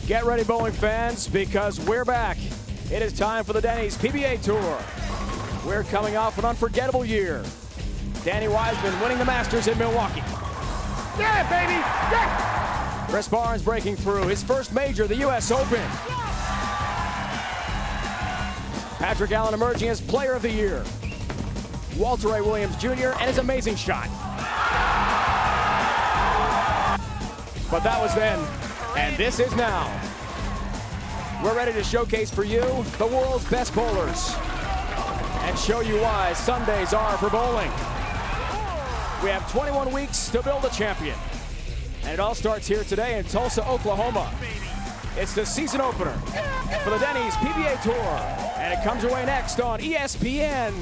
Get ready, bowling fans, because we're back. It is time for the Denny's PBA Tour. We're coming off an unforgettable year. Danny Wiseman winning the Masters in Milwaukee. Yeah, baby! Yeah! Chris Barnes breaking through his first major, the U.S. Open. Patrick Allen emerging as Player of the Year. Walter Ray Williams Jr. and his amazing shot. But that was then, and this is now. We're ready to showcase for you the world's best bowlers and show you why Sundays are for bowling. We have 21 weeks to build a champion. And it all starts here today in Tulsa, Oklahoma. It's the season opener for the Denny's PBA Tour. And it comes your way next on ESPN.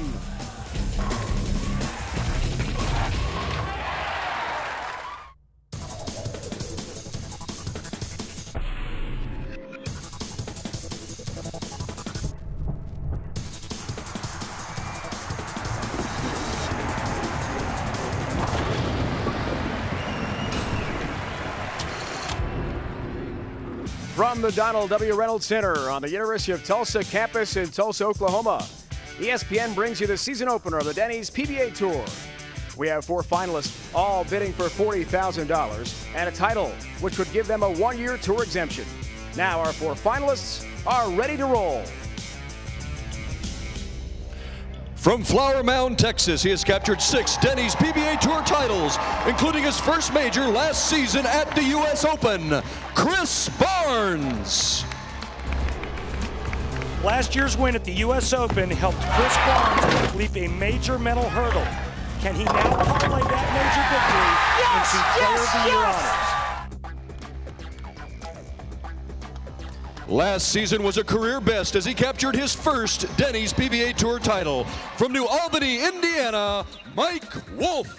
From the Donald W. Reynolds Center on the University of Tulsa campus in Tulsa, Oklahoma, ESPN brings you the season opener of the Denny's PBA Tour. We have 4 finalists, all bidding for $40,000 and a title, which would give them a 1-year tour exemption. Now our 4 finalists are ready to roll. From Flower Mound, Texas, he has captured 6 Denny's PBA Tour titles, including his first major last season at the U.S. Open, Chris Barnes. Last year's win at the U.S. Open helped Chris Barnes leap a major mental hurdle. Can he now parlay that major victory into Player of the Year honors? Last season was a career best as he captured his first Denny's PBA Tour title. From New Albany, Indiana, Mike Wolfe.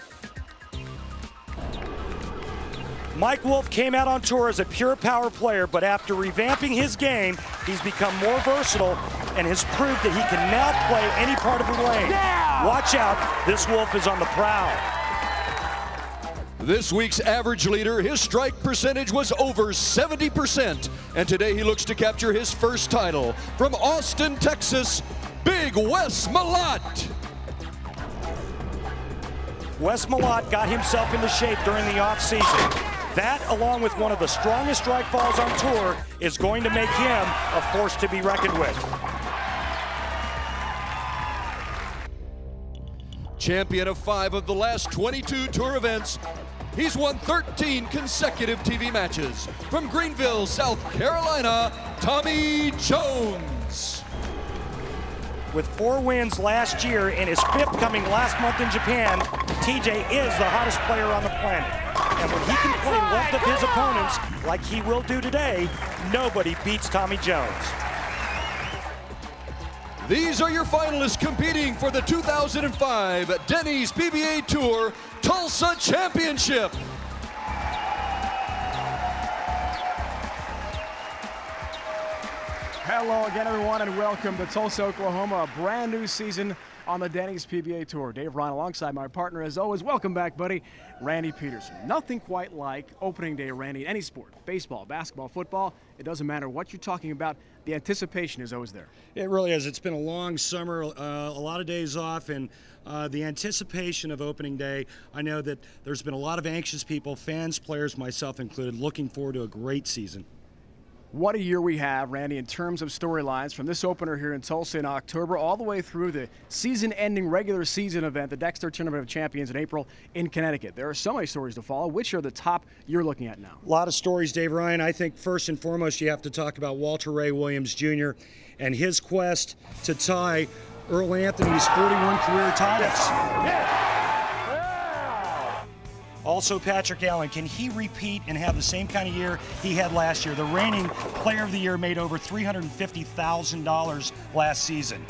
Mike Wolfe came out on tour as a pure power player, but after revamping his game, he's become more versatile and has proved that he can now play any part of the lane. Yeah! Watch out, this Wolfe is on the prowl. This week's average leader, his strike percentage was over 70%, and today he looks to capture his first title. From Austin, Texas, Big Wes Malott. Wes Malott got himself into shape during the offseason. That, along with one of the strongest strike balls on tour, is going to make him a force to be reckoned with. Champion of 5 of the last 22 tour events, he's won 13 consecutive TV matches. From Greenville, South Carolina, Tommy Jones. With 4 wins last year and his 5th coming last month in Japan, TJ is the hottest player on the planet. And when he can play left of his opponents like he will do today, nobody beats Tommy Jones. These are your finalists competing for the 2005 Denny's PBA Tour Tulsa Championship. Hello again, everyone, and welcome to Tulsa, Oklahoma. A brand new season on the Denny's PBA Tour. Dave Ryan alongside my partner, as always. Welcome back, buddy, Randy Peterson. Nothing quite like opening day, Randy, in any sport. Baseball, basketball, football, it doesn't matter what you're talking about. The anticipation is always there. It really is. It's been a long summer, a lot of days off, and the anticipation of opening day, I know that there's been a lot of anxious people, fans, players, myself included, looking forward to a great season. What a year we have, Randy, in terms of storylines from this opener here in Tulsa in October all the way through the season-ending regular season event, the Dexter Tournament of Champions in April in Connecticut. There are so many stories to follow. Which are the top you're looking at now? A lot of stories, Dave Ryan. I think first and foremost you have to talk about Walter Ray Williams Jr. and his quest to tie Earl Anthony's 41 career titles. Yeah. Also, Patrick Allen, can he repeat and have the same kind of year he had last year? The reigning Player of the Year made over $350,000 last season.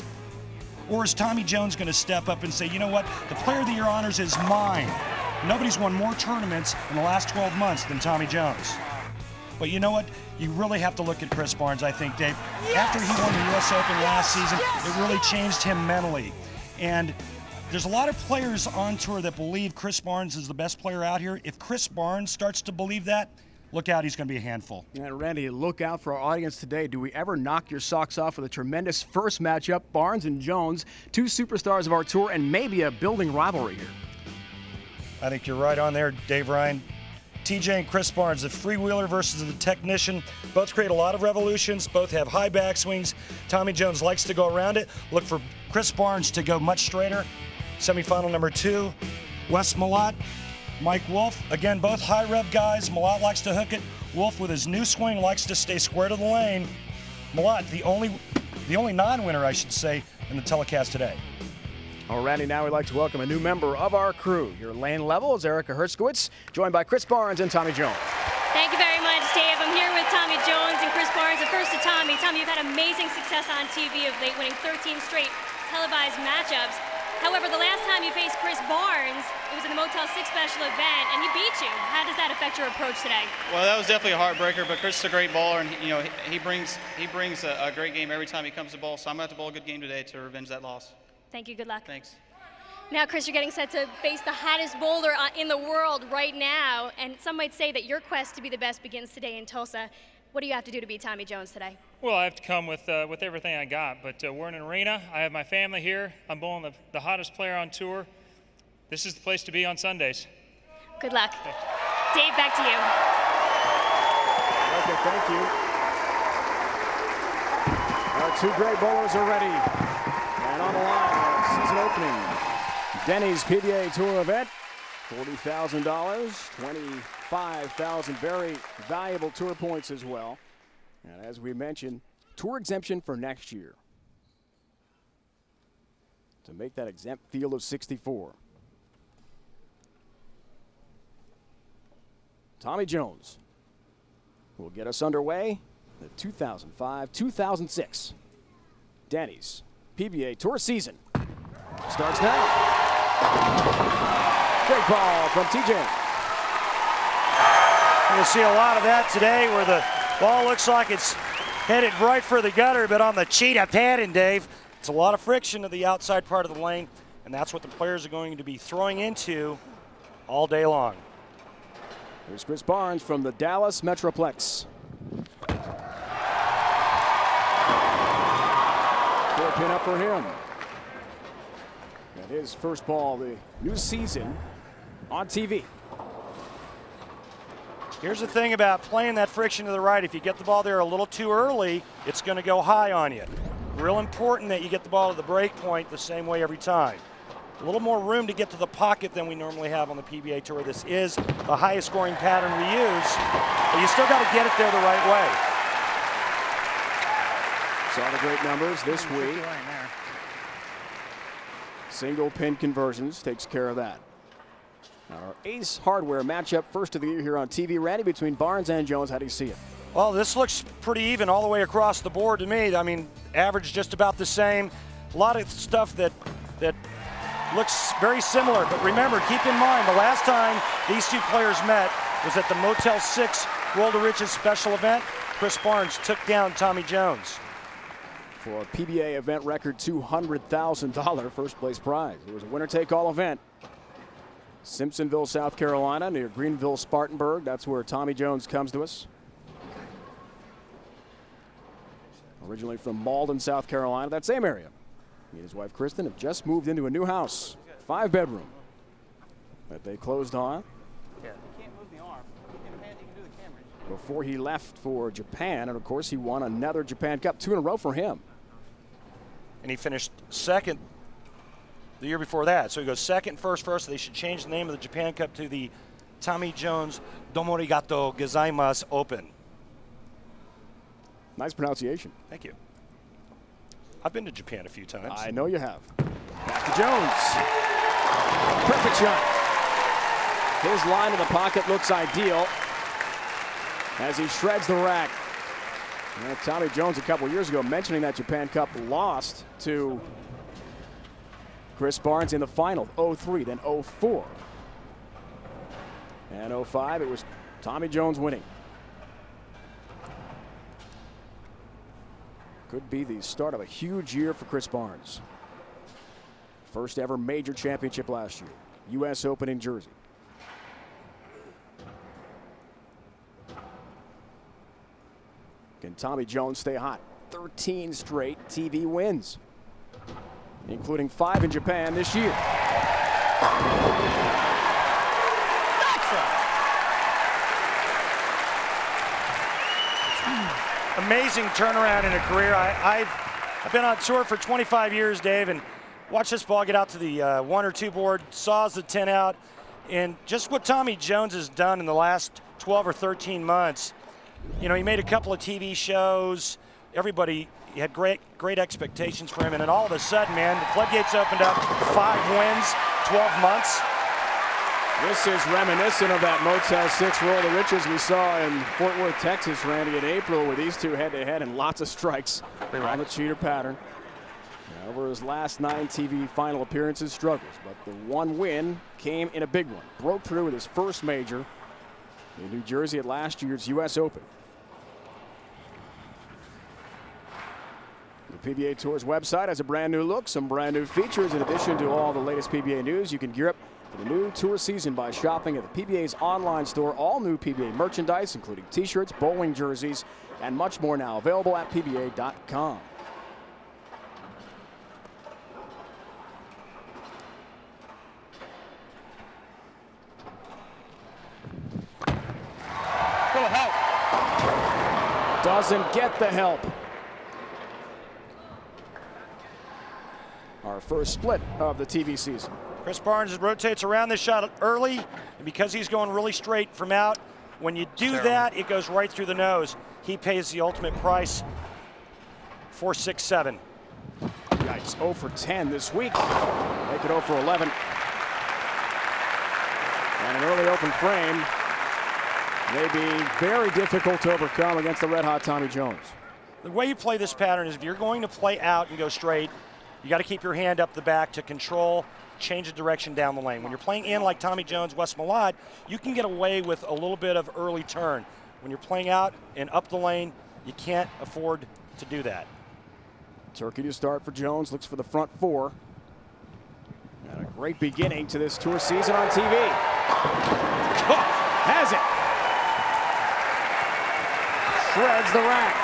Or is Tommy Jones going to step up and say, you know what, the Player of the Year honors is mine? Nobody's won more tournaments in the last 12 months than Tommy Jones. But you know what? You really have to look at Chris Barnes, I think, Dave. Yes! After he won the U.S. Open last season, it really changed him mentally. And there's a lot of players on tour that believe Chris Barnes is the best player out here. If Chris Barnes starts to believe that, look out, he's going to be a handful. And Randy, look out for our audience today. Do we ever knock your socks off with a tremendous first matchup? Barnes and Jones, two superstars of our tour, and maybe a building rivalry here. I think you're right on there, Dave Ryan. TJ and Chris Barnes, the freewheeler versus the technician. Both create a lot of revolutions. Both have high backswings. Tommy Jones likes to go around it. Look for Chris Barnes to go much straighter. Semifinal number 2, Wes Malott, Mike Wolfe. Again, both high rev guys. Malott likes to hook it. Wolfe, with his new swing, likes to stay square to the lane. Malott, the only non-winner, I should say, in the telecast today. Alrighty, now we'd like to welcome a new member of our crew. Your lane level is Erica Herskowitz, joined by Chris Barnes and Tommy Jones. Thank you very much, Dave. I'm here with Tommy Jones and Chris Barnes. And first to Tommy. Tommy, you've had amazing success on TV of late, winning 13 straight televised matchups. However, the last time you faced Chris Barnes, it was in the Motel 6 special event, and he beat you. How does that affect your approach today? Well, that was definitely a heartbreaker, but Chris is a great bowler, and he brings a great game every time he comes to bowl. So I'm going to have to bowl a good game today to revenge that loss. Thank you. Good luck. Thanks. Now, Chris, you're getting set to face the hottest bowler in the world right now, and some might say that your quest to be the best begins today in Tulsa. What do you have to do to beat Tommy Jones today? Well, I have to come with everything I got, but we're in an arena. I have my family here. I'm bowling the hottest player on tour. This is the place to be on Sundays. Good luck. Dave, back to you. Okay, thank you. Our two great bowlers are ready. And on the line, season opening. Denny's PBA Tour event, $40,000, 25,000 very valuable tour points as well. And as we mentioned, tour exemption for next year. To make that exempt field of 64. Tommy Jones will get us underway the 2005-2006 Denny's PBA Tour season. Starts now. Great ball from TJ. You're going to see a lot of that today where the ball looks like it's headed right for the gutter, but on the cheetah padding, Dave, it's a lot of friction to the outside part of the lane, and that's what the players are going to be throwing into all day long. Here's Chris Barnes from the Dallas Metroplex. Four pin up for him. And his first ball, the new season on TV. Here's the thing about playing that friction to the right. If you get the ball there a little too early, it's going to go high on you. Real important that you get the ball to the break point the same way every time. A little more room to get to the pocket than we normally have on the PBA Tour. This is the highest scoring pattern we use, but you still got to get it there the right way. Saw the great numbers this week. Single pin conversions takes care of that. Our Ace Hardware matchup, first of the year here on TV. Randy, between Barnes and Jones, how do you see it? Well, this looks pretty even all the way across the board to me. I mean, average just about the same. A lot of stuff that looks very similar. But remember, keep in mind, the last time these two players met was at the Motel 6 World of Riches special event. Chris Barnes took down Tommy Jones. For a PBA event record $200,000 first place prize. It was a winner-take-all event. Simpsonville, South Carolina, near Greenville, Spartanburg. That's where Tommy Jones comes to us. Originally from Malden, South Carolina, that same area. He and his wife Kristen have just moved into a new house, 5-bedroom, that they closed on. Yeah. You can't move the arm. You can do the camera. Before he left for Japan, and of course he won another Japan Cup, 2 in a row for him. And he finished second the year before that. So he goes second, first. They should change the name of the Japan Cup to the Tommy Jones Domorigato Gozaimasu Open. Nice pronunciation. Thank you. I've been to Japan a few times. I know you have. Back to Jones. Perfect shot. His line in the pocket looks ideal as he shreds the rack. And Tommy Jones a couple years ago mentioning that Japan Cup lost to Chris Barnes in the final, 0-3, then 0-4. And 0-5, it was Tommy Jones winning. Could be the start of a huge year for Chris Barnes. First ever major championship last year. U.S. Open in Jersey. Can Tommy Jones stay hot? 13 straight TV wins, including 5 in Japan this year. Amazing turnaround in a career. I've been on tour for 25 years, Dave, and watched this ball get out to the 1 or 2 board, saws the 10 out, and just what Tommy Jones has done in the last 12 or 13 months. You know, he made a couple of TV shows. Everybody had great expectations for him, and then all of a sudden, man, the floodgates opened up. 5 wins, 12 months. This is reminiscent of that Motel 6 roll the riches we saw in Fort Worth, Texas, Randy, in April, with these two head-to-head and lots of strikes on the cheater pattern. Over his last 9 TV final appearances, struggles, but the one win came in a big one. Broke through with his first major in New Jersey at last year's U.S. Open. The PBA Tour's website has a brand new look, some brand new features. In addition to all the latest PBA news, you can gear up for the new tour season by shopping at the PBA's online store. All new PBA merchandise, including t-shirts, bowling jerseys, and much more, now available at PBA.com. Doesn't get the help. Our first split of the TV season. Chris Barnes rotates around this shot early, and because he's going really straight from out, when you do that, it goes right through the nose. He pays the ultimate price. 4-6-7. Yikes, 0 for 10 this week. Make it 0 for 11. And an early open frame may be very difficult to overcome against the red-hot Tommy Jones. The way you play this pattern is if you're going to play out and go straight, you got to keep your hand up the back to control, change the direction down the lane. When you're playing in like Tommy Jones, Wes Malott, you can get away with a little bit of early turn. When you're playing out and up the lane, you can't afford to do that. Turkey to start for Jones, looks for the front 4. And a great beginning to this tour season on TV. Oh, has it. Shreds the rack.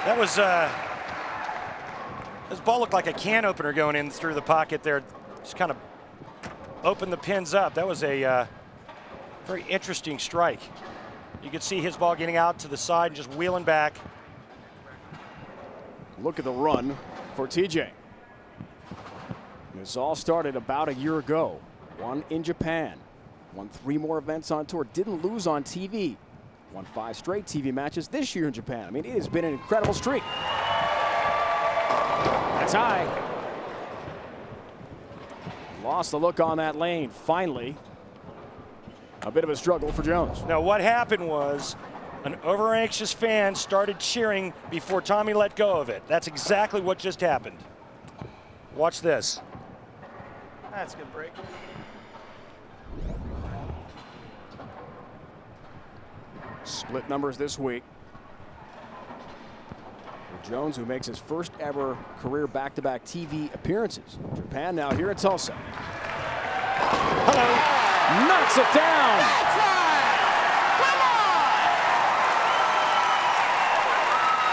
That was, this ball looked like a can opener going in through the pocket there. Just kind of opened the pins up. That was a very interesting strike. You could see his ball getting out to the side and just wheeling back. Look at the run for TJ. This all started about a year ago. Won in Japan. Won 3 more events on tour. Didn't lose on TV. Won 5 straight TV matches this year in Japan. I mean, it has been an incredible streak. That's high. Lost the look on that lane. Finally, a bit of a struggle for Jones. Now, what happened was an over-anxious fan started cheering before Tommy let go of it. That's exactly what just happened. Watch this. That's a good break. Split numbers this week. For Jones, who makes his first ever career back-to-back TV appearances. Japan now here in Tulsa. Hello. Knocks it down.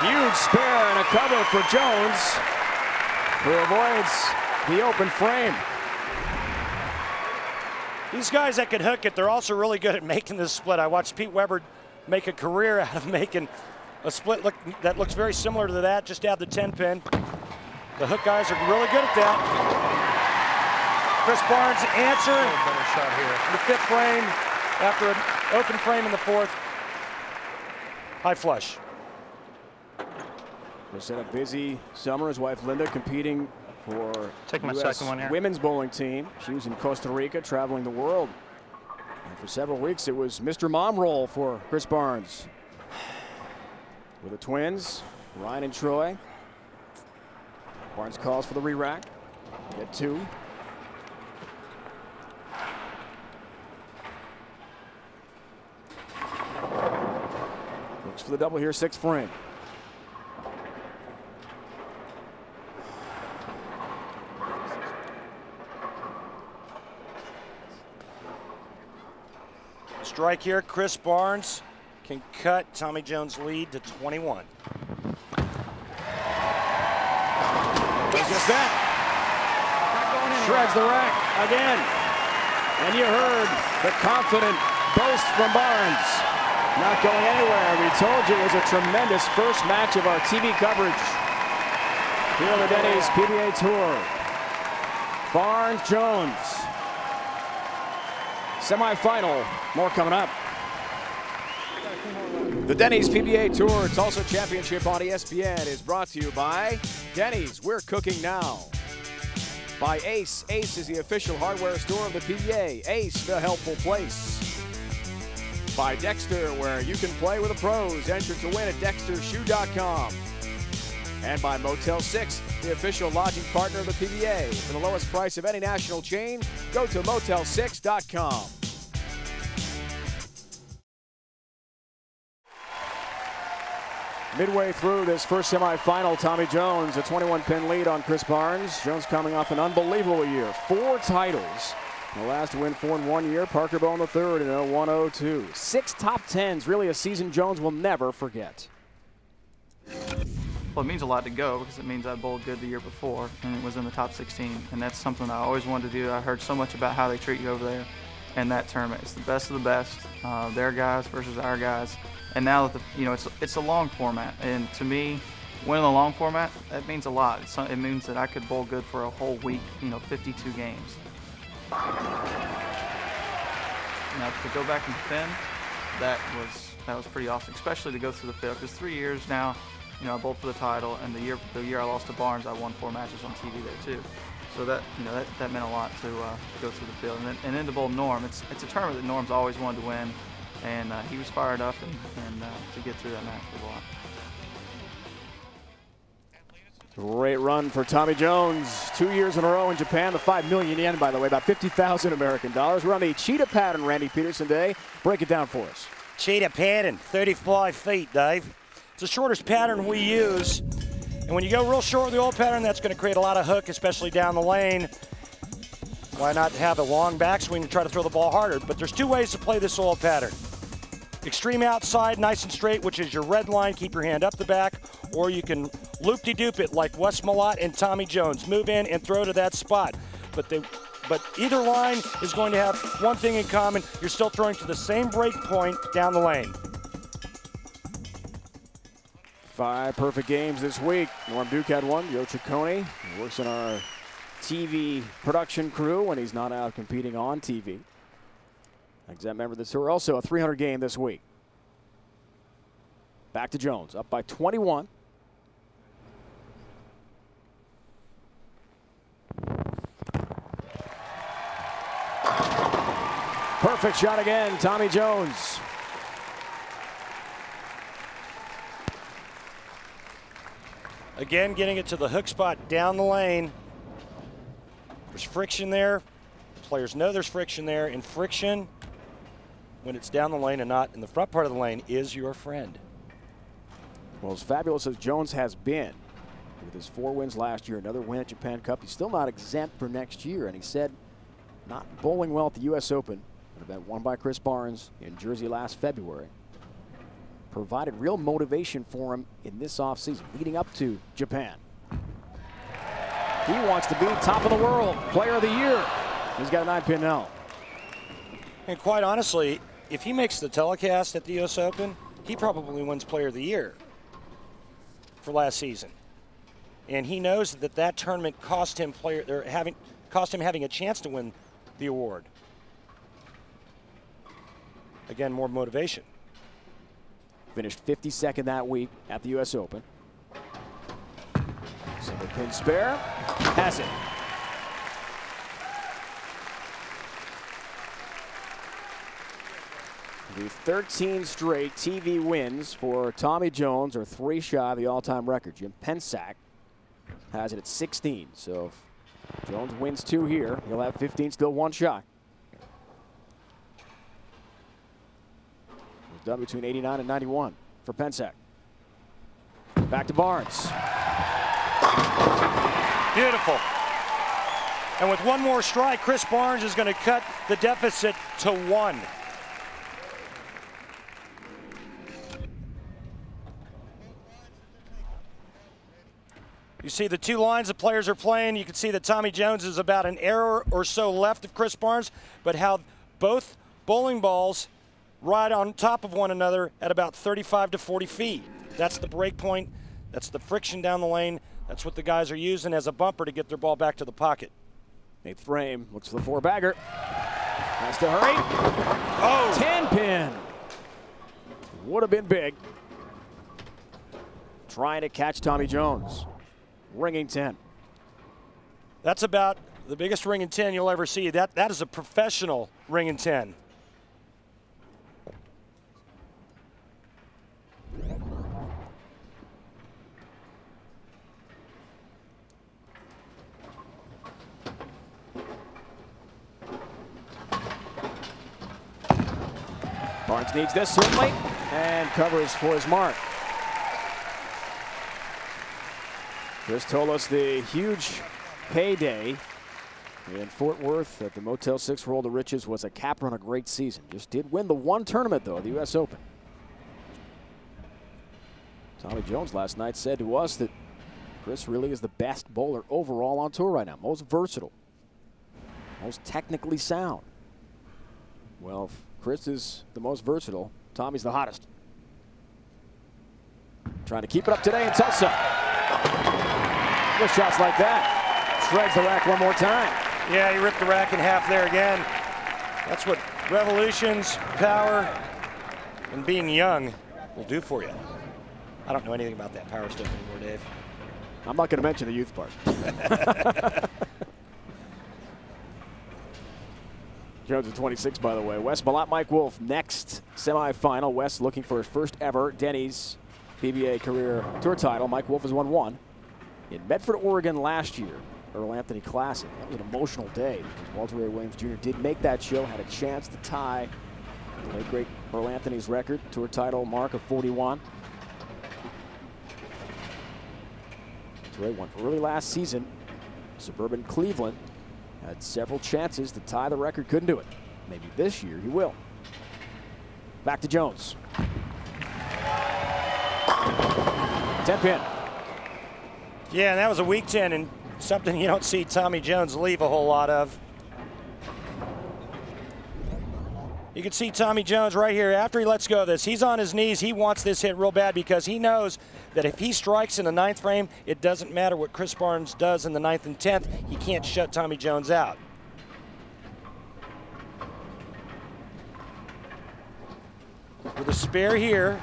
Huge spare and a cover for Jones, who avoids the open frame. These guys that can hook it, they're also really good at making this split. I watched Pete Weber make a career out of making a split that looks very similar to that, just add the 10-pin. The hook guys are really good at that. Chris Barnes answer Better shot here. in the 5th frame after an open frame in the 4th. High flush. Chris had a busy summer. His wife Linda competing for Take my US second one here. women's bowling team. She was in Costa Rica, traveling the world. And for several weeks, it was Mr. Mom role for Chris Barnes. With the twins, Ryan and Troy. Barnes calls for the re-rack. Get 2. Looks for the double here, 6th frame. Strike here, Chris Barnes can cut Tommy Jones' lead to 21. It's just that. Shreds the rack again. And you heard the confident boast from Barnes. Not going anywhere. We told you it was a tremendous first match of our TV coverage here on the Denny's PBA Tour. Barnes Jones. Semi-final. More coming up. The Denny's PBA Tour Tulsa Championship on ESPN is brought to you by Denny's. We're cooking now. By Ace. Ace is the official hardware store of the PBA. Ace, the helpful place. By Dexter, where you can play with the pros. Enter to win at dextershoe.com. And by Motel 6, the official lodging partner of the PBA. For the lowest price of any national chain, go to motel6.com. Midway through this first semifinal, Tommy Jones, a 21-pin lead on Chris Barnes. Jones coming off an unbelievable year. 4 titles. The last to win 4 in 1 year, Parker Bowen the third in 01-02. 6 top 10s, really a season Jones will never forget. Well, it means a lot to go because it means I bowled good the year before and it was in the top 16. And that's something I always wanted to do. I heard so much about how they treat you over there in that tournament. It's the best of the best, their guys versus our guys. And now that it's a long format, and to me, winning a long format, that means a lot. It means that I could bowl good for a whole week, 52 games. Now to go back and defend, that was pretty awesome, especially to go through the field. Because 3 years now, I bowled for the title, and the year I lost to Barnes, I won 4 matches on TV there too. So that meant a lot to go through the field, and then to bowl Norm. It's a tournament that Norm's always wanted to win. And he was fired up, and to get through that match was a lot. Great run for Tommy Jones. 2 years in a row in Japan. The 5 million yen, by the way, about 50,000 American dollars. We're on the cheetah pattern, Randy Peterson Day. Break it down for us. Cheetah pattern, 35 feet, Dave. It's the shortest pattern we use. And when you go real short with the old pattern, that's going to create a lot of hook, especially down the lane. Why not have a long backswing and try to throw the ball harder? But there's 2 ways to play this old pattern. Extreme outside, nice and straight, which is your red line. Keep your hand up the back. Or you can loop-de-doop it like Wes Malott and Tommy Jones. Move in and throw to that spot. But either line is going to have one thing in common. You're still throwing to the same break point down the lane. 5 perfect games this week. Norm Duke had 1. Joe Ciccone works in our TV production crew when he's not out competing on TV. Exempt member of the tour. Also a 300 game this week. Back to Jones, up by 21. Perfect shot again, Tommy Jones. Again, getting it to the hook spot down the lane. There's friction there. Players know there's friction there, and friction, when it's down the lane and not in the front part of the lane, is your friend. Well, as fabulous as Jones has been, with his 4 wins last year, another win at Japan Cup, he's still not exempt for next year. And he said not bowling well at the U.S. Open, an event won by Chris Barnes in Jersey last February, provided real motivation for him in this offseason leading up to Japan. He wants to be top of the world, player of the year. He's got a 9-pin now. And quite honestly, if he makes the telecast at the U.S. Open, he probably wins player of the year for last season. And he knows that that tournament cost him having a chance to win the award. Again, more motivation. Finished 52nd that week at the U.S. Open. Single pin spare, has it. The 13 straight TV wins for Tommy Jones are 3 shy of the all-time record. Jim Pensack has it at 16. So if Jones wins 2 here, he'll have 15, still 1 shy. It was done between 89 and 91 for Pensack. Back to Barnes. Beautiful. And with 1 more strike, Chris Barnes is going to cut the deficit to 1. You see the two lines the players are playing. You can see that Tommy Jones is about an arrow or so left of Chris Barnes, but how both bowling balls ride on top of one another at about 35 to 40 feet. That's the break point. That's the friction down the lane. That's what the guys are using as a bumper to get their ball back to the pocket. 8th frame, looks for the 4-bagger. Has to hurry. Oh! 10-pin. Would have been big. Trying to catch Tommy Jones. Ringing 10. That's about the biggest ring in 10 you'll ever see. That is a professional ring in 10. Barnes needs this certainly, and covers for his mark. Chris told us the huge payday in Fort Worth at the Motel 6 World of Riches was a capper on a great season. Just did win the one tournament, though, the U.S. Open. Tommy Jones last night said to us that Chris really is the best bowler overall on tour right now. Most versatile. Most technically sound. Well, if Chris is the most versatile, Tommy's the hottest. Trying to keep it up today in Tulsa. With shots like that, shreds the rack one more time. Yeah, he ripped the rack in half there again. That's what revolutions, power, and being young will do for you. I don't know anything about that power stuff anymore, Dave. I'm not going to mention the youth part. Jones at 26, by the way. Wes Malott, Mike Wolfe, next semifinal. Wes looking for his first ever Denny's PBA career tour title. Mike Wolfe has won one in Medford, Oregon last year. Earl Anthony Classic. That was an emotional day because Walter Ray Williams Jr. did make that show, had a chance to tie the late great Earl Anthony's record, tour title mark of 41. Ray won early last season. Suburban Cleveland had several chances to tie the record, couldn't do it. Maybe this year he will. Back to Jones. 10-pin. Yeah, and that was a weak 10 and something you don't see Tommy Jones leave a whole lot of. You can see Tommy Jones right here after he lets go of this. He's on his knees. He wants this hit real bad because he knows that if he strikes in the 9th frame, it doesn't matter what Chris Barnes does in the 9th and 10th. He can't shut Tommy Jones out. With a spare here,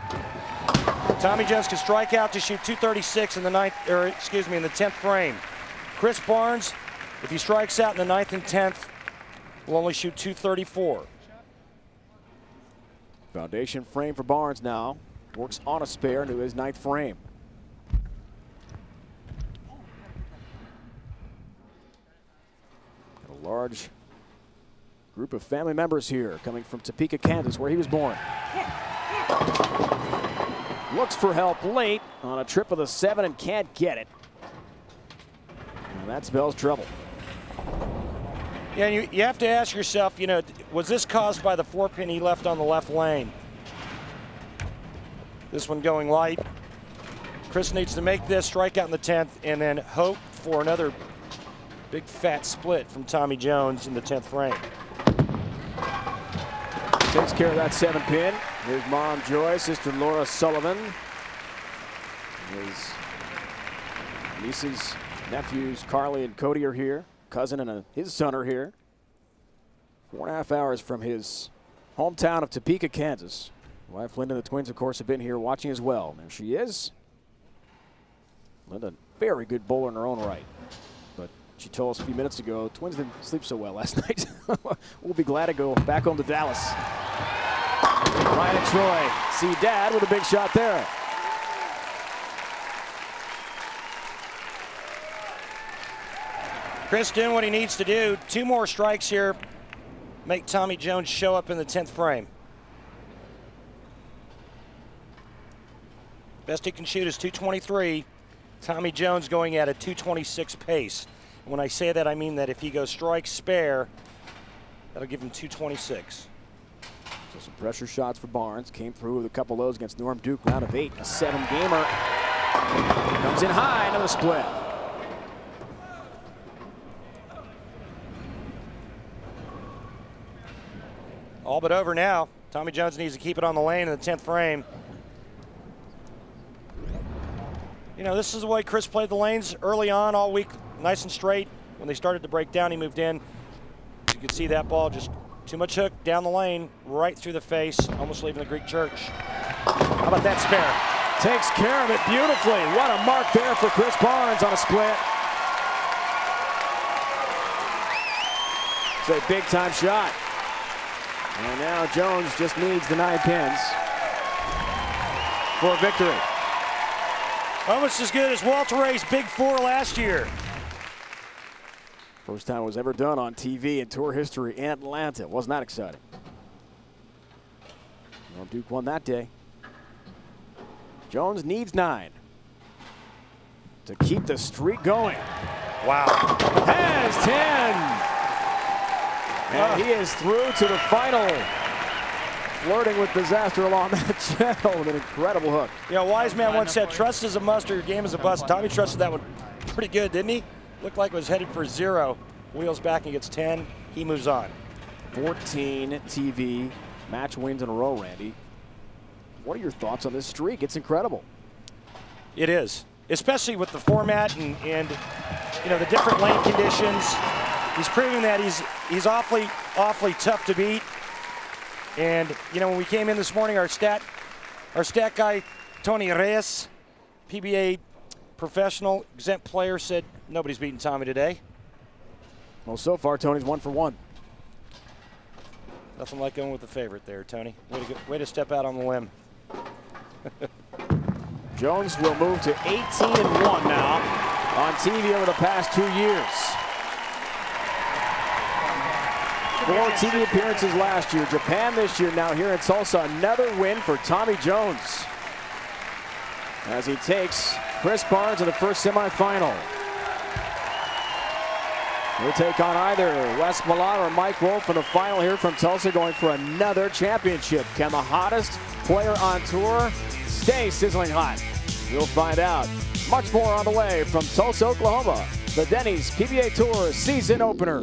Tommy Jones can strike out to shoot 236 in the 10th frame. Chris Barnes, if he strikes out in the 9th and 10th, will only shoot 234. Foundation frame for Barnes now. Works on a spare into his 9th frame. A large group of family members here coming from Topeka, Kansas, where he was born. Looks for help late on a trip of the 7 and can't get it. And that spells trouble. Yeah, you have to ask yourself, you know, was this caused by the 4-pin he left on the left lane? This one going light. Chris needs to make this, strike out in the 10th, and then hope for another big fat split from Tommy Jones in the 10th frame. Takes care of that 7-pin. His mom, Joy, sister Laura Sullivan. His nieces, nephews, Carly and Cody are here. Cousin and his son are here. 4.5 hours from his hometown of Topeka, Kansas. Wife Linda, the twins, of course, have been here watching as well. There she is. Linda, very good bowler in her own right. But she told us a few minutes ago, twins didn't sleep so well last night. We'll be glad to go back home to Dallas. Ryan and Troy see Dad with a big shot there. Chris doing what he needs to do. 2 more strikes here. Make Tommy Jones show up in the 10th frame. Best he can shoot is 223. Tommy Jones going at a 226 pace. And when I say that, I mean that if he goes strike spare, that'll give him 226. So some pressure shots for Barnes. Came through with a couple of those against Norm Duke. Round of 8, a 7-gamer. Comes in high, another split. All but over now. Tommy Jones needs to keep it on the lane in the 10th frame. You know, this is the way Chris played the lanes early on all week, nice and straight. When they started to break down, he moved in. You could see that ball just too much hook down the lane, right through the face, almost leaving the Greek church. How about that spare? Takes care of it beautifully. What a mark there for Chris Barnes on a split. It's a big time shot. And now Jones just needs the 9 pins for a victory. Almost as good as Walter Ray's Big Four last year. First time it was ever done on TV in tour history in Atlanta. Wasn't that exciting? Well, Duke won that day. Jones needs 9 to keep the streak going. Wow. Has 10. And he is through to the final. Flirting with disaster along that channel with an incredible hook. You know, wise man once said, trust is a must or your game is a bust. Tommy trusted that one pretty good, didn't he? Looked like it was headed for 0. Wheels back and gets 10. He moves on. 14 TV match wins in a row, Randy. What are your thoughts on this streak? It's incredible. It is, especially with the format and you know, the different lane conditions. He's proving that he's awfully tough to beat. And you know, when we came in this morning, our stat guy Tony Reyes, PBA professional exempt player, said nobody's beating Tommy today. Well, so far Tony's 1 for 1. Nothing like going with the favorite there, Tony. Way to step out on the limb. Jones will move to 18-1 now on TV over the past 2 years. 4 TV appearances last year, Japan this year, now here in Tulsa, another win for Tommy Jones as he takes Chris Barnes in the first semifinal. He'll take on either Wes Malott or Mike Wolfe in the final here from Tulsa, going for another championship. Can the hottest player on tour stay sizzling hot? We'll find out. Much more on the way from Tulsa, Oklahoma, the Denny's PBA Tour season opener.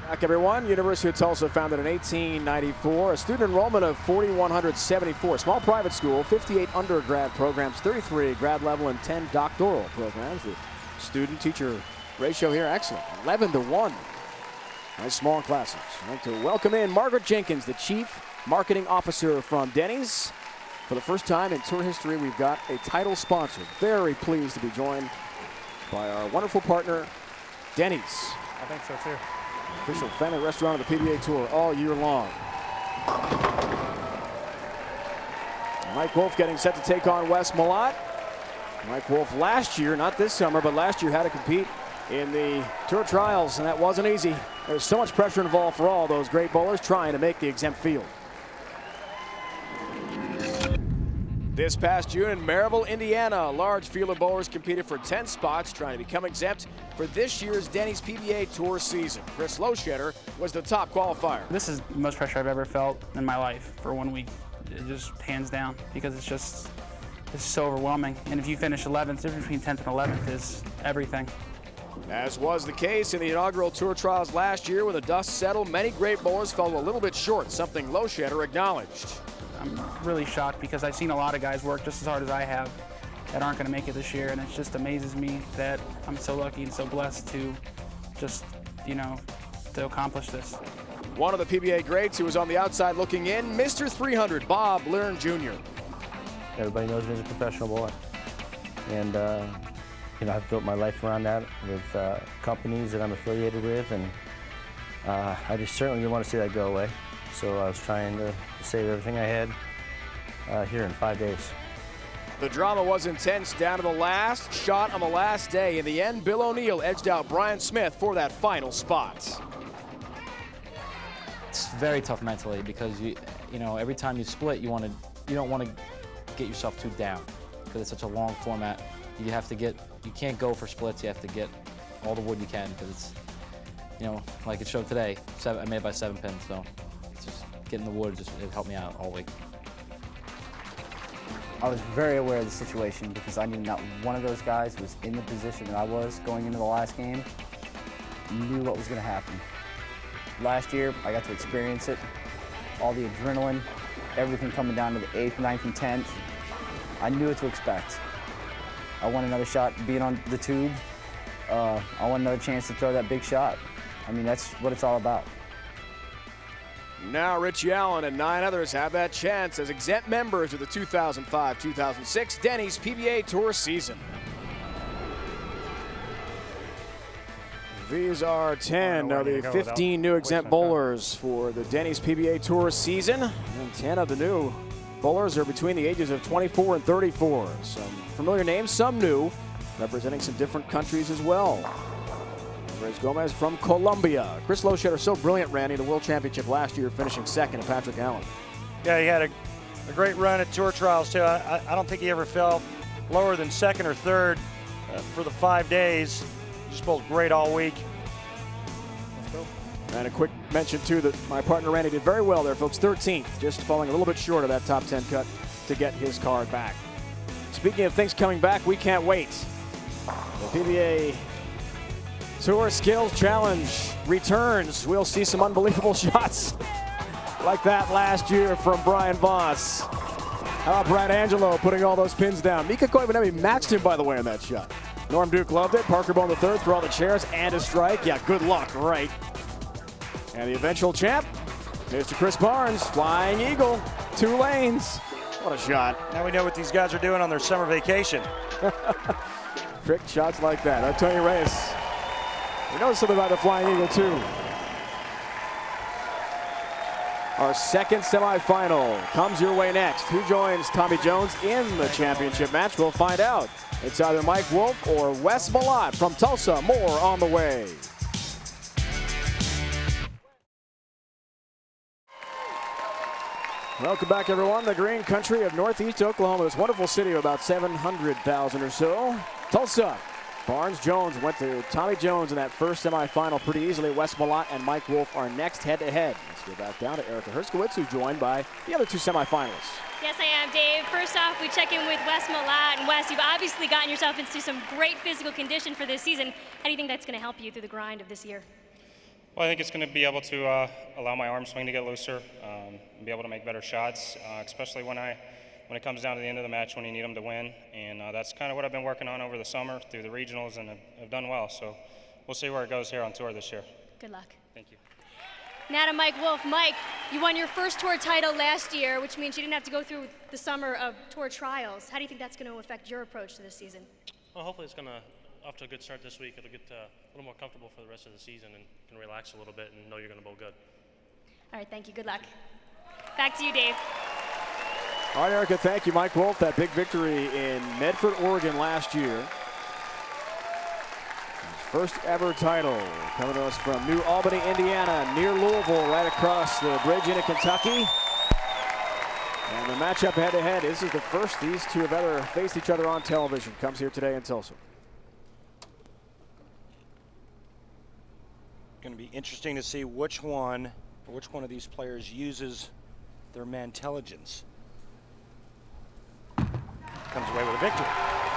Back everyone, University of Tulsa founded in 1894, a student enrollment of 4,174, small private school, 58 undergrad programs, 33 grad level and 10 doctoral programs. The student-teacher ratio here, excellent, 11-1. Nice small classes. I'd like to welcome in Margaret Jenkins, the Chief Marketing Officer from Denny's. For the first time in tour history, we've got a title sponsor. Very pleased to be joined by our wonderful partner, Denny's. I think so too. Official family restaurant of the PBA Tour all year long. Mike Wolfe getting set to take on Wes Malott. Mike Wolfe last year, not this summer, but last year had to compete in the Tour Trials, and that wasn't easy. There's so much pressure involved for all those great bowlers trying to make the exempt field. This past June in Maryville, Indiana, a large field of bowlers competed for 10 spots trying to become exempt for this year's Denny's PBA Tour season. Chris Loschetter was the top qualifier. This is the most pressure I've ever felt in my life for 1 week. It just hands down, because it's so overwhelming. And if you finish 11th, the difference between 10th and 11th is everything. As was the case in the inaugural Tour Trials last year, when the dust settled, many great bowlers fell a little bit short, something Loschetter acknowledged. I'm really shocked because I've seen a lot of guys work just as hard as I have that aren't going to make it this year, and it just amazes me that I'm so lucky and so blessed to just, you know, to accomplish this. One of the PBA greats who was on the outside looking in, Mr. 300, Bob Learn Jr. Everybody knows me as a professional bowler, and you know, I've built my life around that with companies that I'm affiliated with, and I just certainly didn't want to see that go away. So I was trying to save everything I had here in 5 days. The drama was intense down to the last shot on the last day. In the end, Bill O'Neill edged out Brian Smith for that final spot. It's very tough mentally because you know, every time you split, you don't want to get yourself too down because it's such a long format. You can't go for splits. You have to get all the wood you can because it's, you know, like it showed today. I made it by 7 pins, so it's just getting the wood. It helped me out all week. I was very aware of the situation because I knew not one of those guys was in the position that I was going into the last game, knew what was going to happen. Last year, I got to experience it, all the adrenaline, everything coming down to the 8th, 9th, and 10th. I knew what to expect. I want another shot being on the tube. I want another chance to throw that big shot. I mean, that's what it's all about. Now Richie Allen and 9 others have that chance as exempt members of the 2005-2006 Denny's PBA Tour season. These are 10 of the 15 new exempt bowlers for the Denny's PBA Tour season. And 10 of the new bowlers are between the ages of 24 and 34. Some familiar names, some new, representing some different countries as well. Andres Gomez from Colombia. Chris Loschetter, so brilliant, Randy, in the World Championship last year, finishing second to Patrick Allen. Yeah, he had a great run at Tour Trials, too. I don't think he ever fell lower than second or third for the 5 days. Just bowled great all week. Let's go. And a quick mention, too, that my partner Randy did very well there, folks. 13th, just falling a little bit short of that top 10 cut to get his card back. Speaking of things coming back, we can't wait. The PBA Tour Skills Challenge returns. We'll see some unbelievable shots like that last year from Brian Voss. How about Brad Angelo putting all those pins down? Mika Koivuniemen matched him, by the way, in that shot. Norm Duke loved it. Parker Bone the third through all the chairs and a strike. Yeah, good luck, right? And the eventual champ, Mr. Chris Barnes, Flying Eagle, 2 lanes. What a shot. Now we know what these guys are doing on their summer vacation. Trick shots like that. Antonio Reyes. We know something about the Flying Eagle, too. Our second semifinal comes your way next. Who joins Tommy Jones in the championship match? We'll find out. It's either Mike Wolfe or Wes Malott from Tulsa. More on the way. Welcome back, everyone. The green country of Northeast Oklahoma, this wonderful city of about 700,000 or so. Tulsa. Barnes Jones went to Tommy Jones in that first semifinal pretty easily. Wes Malott and Mike Wolfe are next head-to-head. Let's go back down to Erica Herskowitz, who's joined by the other 2 semifinalists. Yes, I am, Dave. First off, we check in with Wes Malott. And Wes, you've obviously gotten yourself into some great physical condition for this season. How do you think that's going to help you through the grind of this year? Well, I think it's going to be able to allow my arm swing to get looser, and be able to make better shots, especially when it comes down to the end of the match when you need them to win. And that's kind of what I've been working on over the summer through the regionals, and I've done well. So we'll see where it goes here on tour this year. Good luck. Thank you. Now to Mike Wolfe. Mike, you won your first tour title last year, which means you didn't have to go through the summer of tour trials. How do you think that's going to affect your approach to this season? Well, hopefully it's going to, off to a good start this week, it'll get a little more comfortable for the rest of the season and can relax a little bit and know you're going to bowl good. All right, thank you. Good luck. Back to you, Dave. All right, Erica, thank you. Mike Wolfe, that big victory in Medford, Oregon last year. His first ever title coming to us from New Albany, Indiana, near Louisville, right across the bridge into Kentucky. And the matchup head-to-head, this is the first these two have ever faced each other on television. Comes here today in Tulsa. Going to be interesting to see which one of these players uses their man-telligence. Comes away with a victory.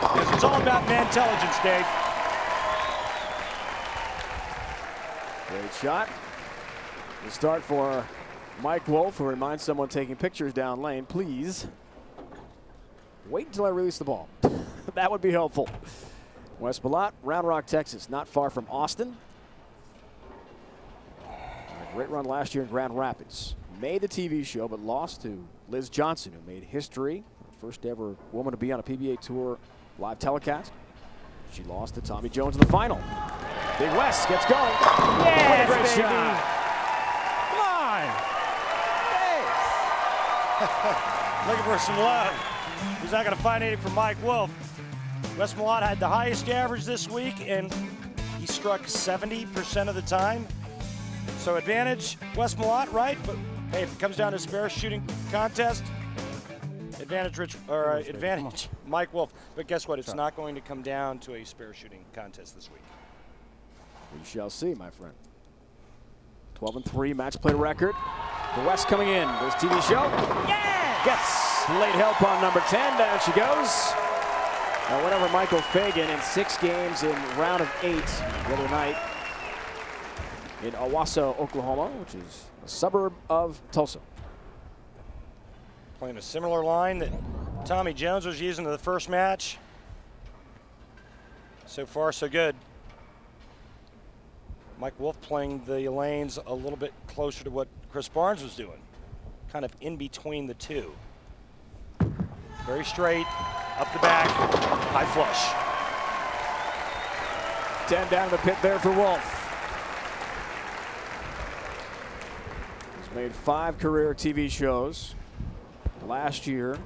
Because it's all about man-telligence, Dave. Great shot. The start for Mike Wolfe, who reminds someone taking pictures down lane, please wait until I release the ball. That would be helpful. Wes Malott, Round Rock, Texas, not far from Austin. A great run last year in Grand Rapids. Made the TV show, but lost to Liz Johnson, who made history. First ever woman to be on a PBA Tour live telecast. She lost to Tommy Jones in the final. Big Wes gets going. Yes, what a great baby. shot. Come on. Looking for some love. He's not going to find anything from Mike Wolfe. Wes Malott had the highest average this week, and he struck 70% of the time. So advantage Wes Malott, right? But hey, if it comes down to a spare shooting contest, advantage Mike Wolfe. But guess what? It's not going to come down to a spare shooting contest this week. We shall see, my friend. 12-3 match play record. The West coming in. This TV show gets Late help on number 10. Down she goes. Now went over Michael Fagan in 6 games in round of 8 the other night in Owasso, Oklahoma, which is a suburb of Tulsa. Playing a similar line that Tommy Jones was using in the first match. So far, so good. Mike Wolfe playing the lanes a little bit closer to what Chris Barnes was doing, kind of in between the two. Very straight, up the back, high flush. 10 down the pit there for Wolfe. He's made 5 career TV shows. Last year,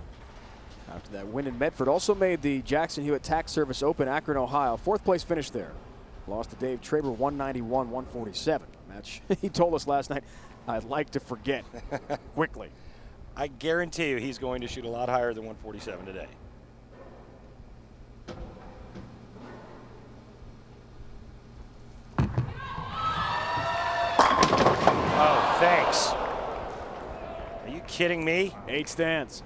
after that win in Medford, also made the Jackson Hewitt Tax Service Open, Akron, Ohio. 4th place finish there. Lost to Dave Traber 191-147. Match he told us last night, I'd like to forget quickly. I guarantee you he's going to shoot a lot higher than 147 today. Oh, thanks. Are you kidding me? 8 stands.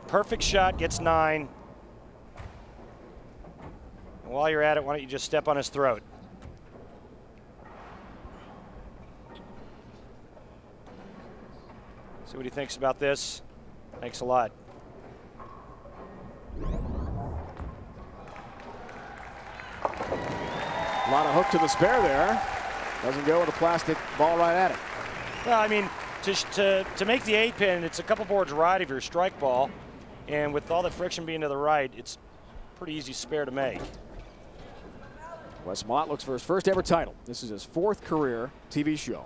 Perfect shot, gets 9. And while you're at it, why don't you just step on his throat? See what he thinks about this. Thanks a lot. A lot of hook to the spare there. Doesn't go with a plastic ball right at it. Well, I mean, to make the 8-pin, it's a couple boards right of your strike ball. And with all the friction being to the right, it's pretty easy spare to make. Wes Malott looks for his first ever title. This is his 4th career TV show.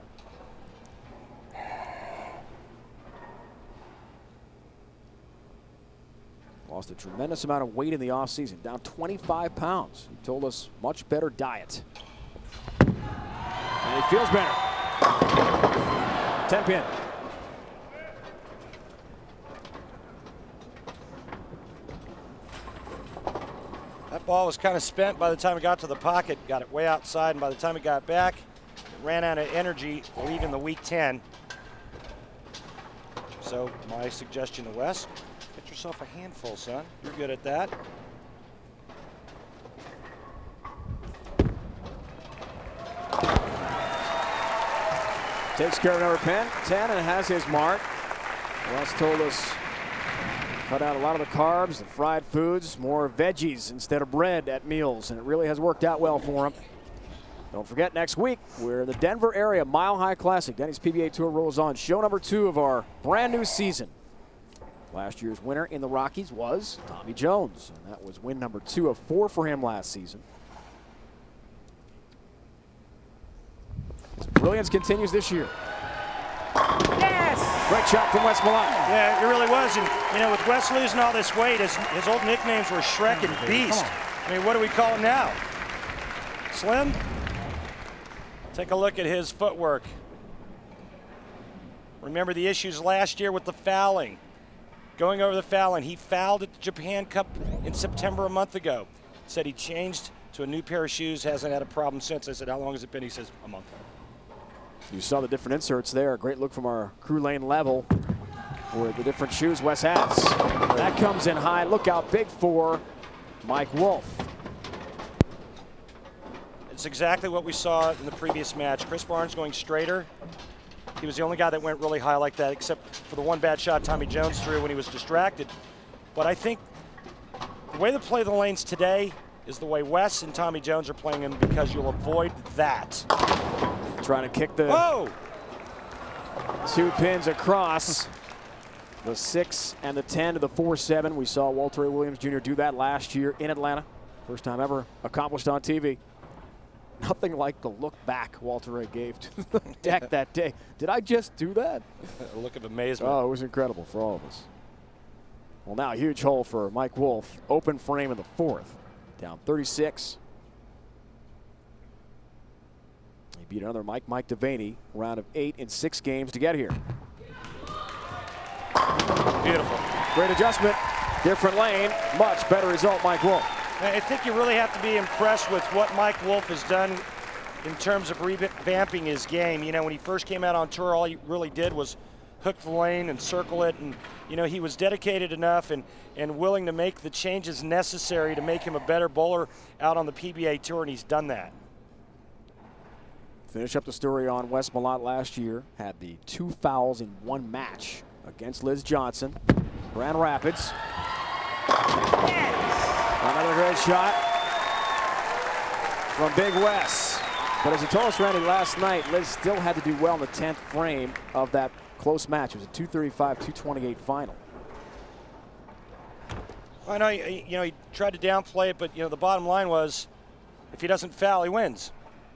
Lost a tremendous amount of weight in the offseason, down 25 pounds. He told us much better diet. And he feels better. 10 pin. That ball was kind of spent by the time it got to the pocket, got it way outside, and by the time it got back, it ran out of energy, leaving the weak 10. So my suggestion to Wes, get yourself a handful, son. You're good at that. Takes care of number 10 and has his mark. Wes told us cut out a lot of the carbs, the fried foods, more veggies instead of bread at meals, and it really has worked out well for him. Don't forget, next week, we're in the Denver area Mile High Classic. Denny's PBA Tour rolls on. Show number 2 of our brand new season. Last year's winner in the Rockies was Tommy Jones, and that was win number 2 of 4 for him last season. His brilliance continues this year. Yes! Great shot from Wes Malott. Yeah, it really was. And, you know, with Wes losing all this weight, his old nicknames were Shrek and Beast. I mean, what do we call him now? Slim? Take a look at his footwork. Remember the issues last year with the fouling. Going over the fouling. He fouled at the Japan Cup in September a month ago. Said he changed to a new pair of shoes, hasn't had a problem since. I said, how long has it been? He says, a month. You saw the different inserts there. Great look from our crew lane level for the different shoes Wes has. That comes in high. Look out big for Mike Wolfe. It's exactly what we saw in the previous match. Chris Barnes going straighter. He was the only guy that went really high like that, except for the one bad shot Tommy Jones threw when he was distracted. But I think the way to play the lanes today is the way Wes and Tommy Jones are playing them, because you'll avoid that. Trying to kick the 2 pins across. The 6 and the 10 to the 4-7. We saw Walter A. Williams Jr. do that last year in Atlanta. First time ever accomplished on TV. Nothing like the look back Walter A. gave to the deck that day. Did I just do that? A look of amazement. Oh, it was incredible for all of us. Well, now a huge hole for Mike Wolfe. Open frame in the 4th. Down 36. He beat another Mike Devaney, round of 8 in 6 games to get here. Beautiful. Great adjustment, different lane, much better result, Mike Wolfe. I think you really have to be impressed with what Mike Wolfe has done in terms of revamping his game. You know, when he first came out on tour, all he really did was hook the lane and circle it. And, you know, he was dedicated enough and willing to make the changes necessary to make him a better bowler out on the PBA Tour, and he's done that. Finish up the story on Wes Malott last year. Had the 2 fouls in 1 match against Liz Johnson. Grand Rapids. Another great shot from Big Wes. But as he told us, Randy, last night, Liz still had to do well in the 10th frame of that close match. It was a 235-228 final. I know, you know, he tried to downplay it, but, you know, the bottom line was if he doesn't foul, he wins.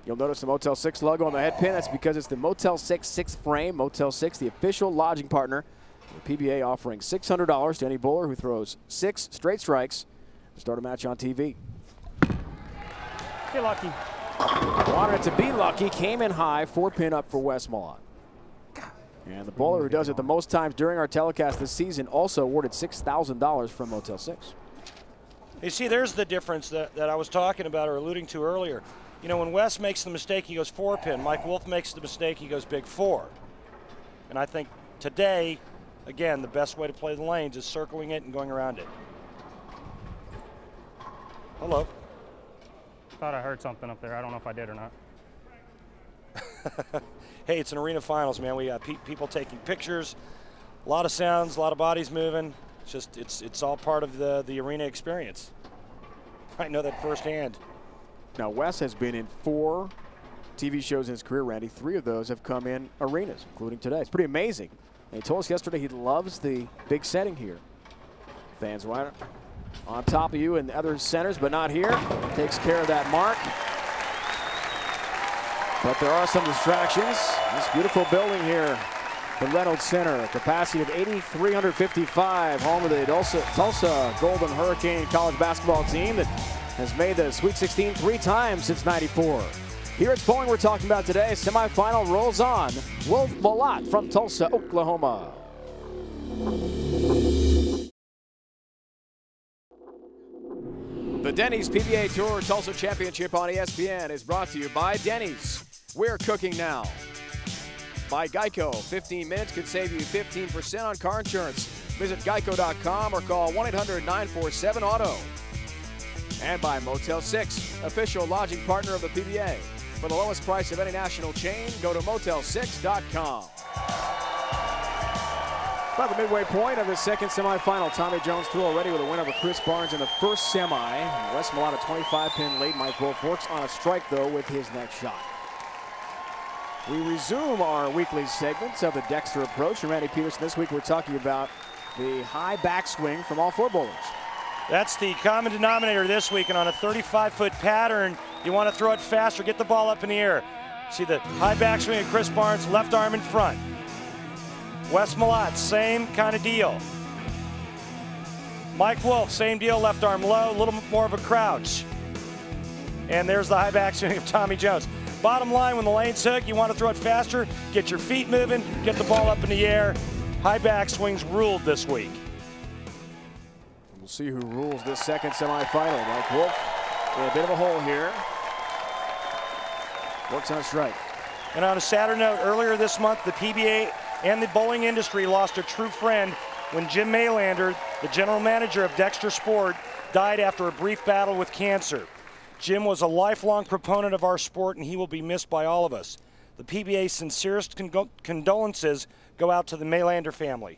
You'll notice the Motel 6 logo on the head pin. That's because it's the Motel 6 6th frame. Motel 6, the official lodging partner. The PBA offering $600 to any bowler who throws 6 straight strikes to start a match on TV. Get lucky. Wanted it to be lucky. Came in high. 4-pin up for Wes Malott. And the bowler who does it the most times during our telecast this season also awarded $6,000 from Motel 6. You see, there's the difference that I was talking about or alluding to earlier. You know, when Wes makes the mistake, he goes 4-pin. Mike Wolfe makes the mistake, he goes big 4. And I think today, again, the best way to play the lanes is circling it and going around it. Hello. Thought I heard something up there. I don't know if I did or not. Hey, it's an arena finals, man. We got people taking pictures, a lot of sounds, a lot of bodies moving. It's just, it's all part of the arena experience. I know that firsthand. Now, Wes has been in 4 TV shows in his career, Randy. 3 of those have come in arenas, including today. It's pretty amazing. And he told us yesterday he loves the big setting here. Fans right on top of you in the other centers, but not here. Takes care of that mark. But there are some distractions. This beautiful building here, the Reynolds Center, a capacity of 8,355, home of the Tulsa Golden Hurricane college basketball team that has made the Sweet 16 3 times since '94. Here at Bowling, we're talking about today. Semifinal rolls on. Wolfe Malott from Tulsa, Oklahoma. The Denny's PBA Tour Tulsa Championship on ESPN is brought to you by Denny's. We're cooking now. By Geico, 15 minutes could save you 15% on car insurance. Visit geico.com or call 1-800-947-AUTO. And by Motel 6, official lodging partner of the PBA. For the lowest price of any national chain, go to motel6.com. About the midway point of the second semifinal, Tommy Jones threw already with a win over Chris Barnes in the first semi. Wes Malott, a 25-pin lead. Mike Wolfe works on a strike, though, with his next shot. We resume our weekly segments of the Dexter approach. And Randy Peterson, this week we're talking about the high backswing from all 4 bowlers. That's the common denominator this week, and on a 35-foot pattern, you want to throw it faster, get the ball up in the air. See the high backswing of Chris Barnes, left arm in front. Wes Malott, same kind of deal. Mike Wolfe, same deal, left arm low, a little more of a crouch. And there's the high backswing of Tommy Jones. Bottom line, when the lane's hooked, you want to throw it faster, get your feet moving, get the ball up in the air. High backswings ruled this week. We'll see who rules this second semifinal. Mike Wolfe in a bit of a hole here. Works on a strike. And on a sadder note, earlier this month, the PBA and the bowling industry lost a true friend when Jim Maylander, the general manager of Dexter Sport, died after a brief battle with cancer. Jim was a lifelong proponent of our sport, and he will be missed by all of us. The PBA's sincerest condolences go out to the Maylander family.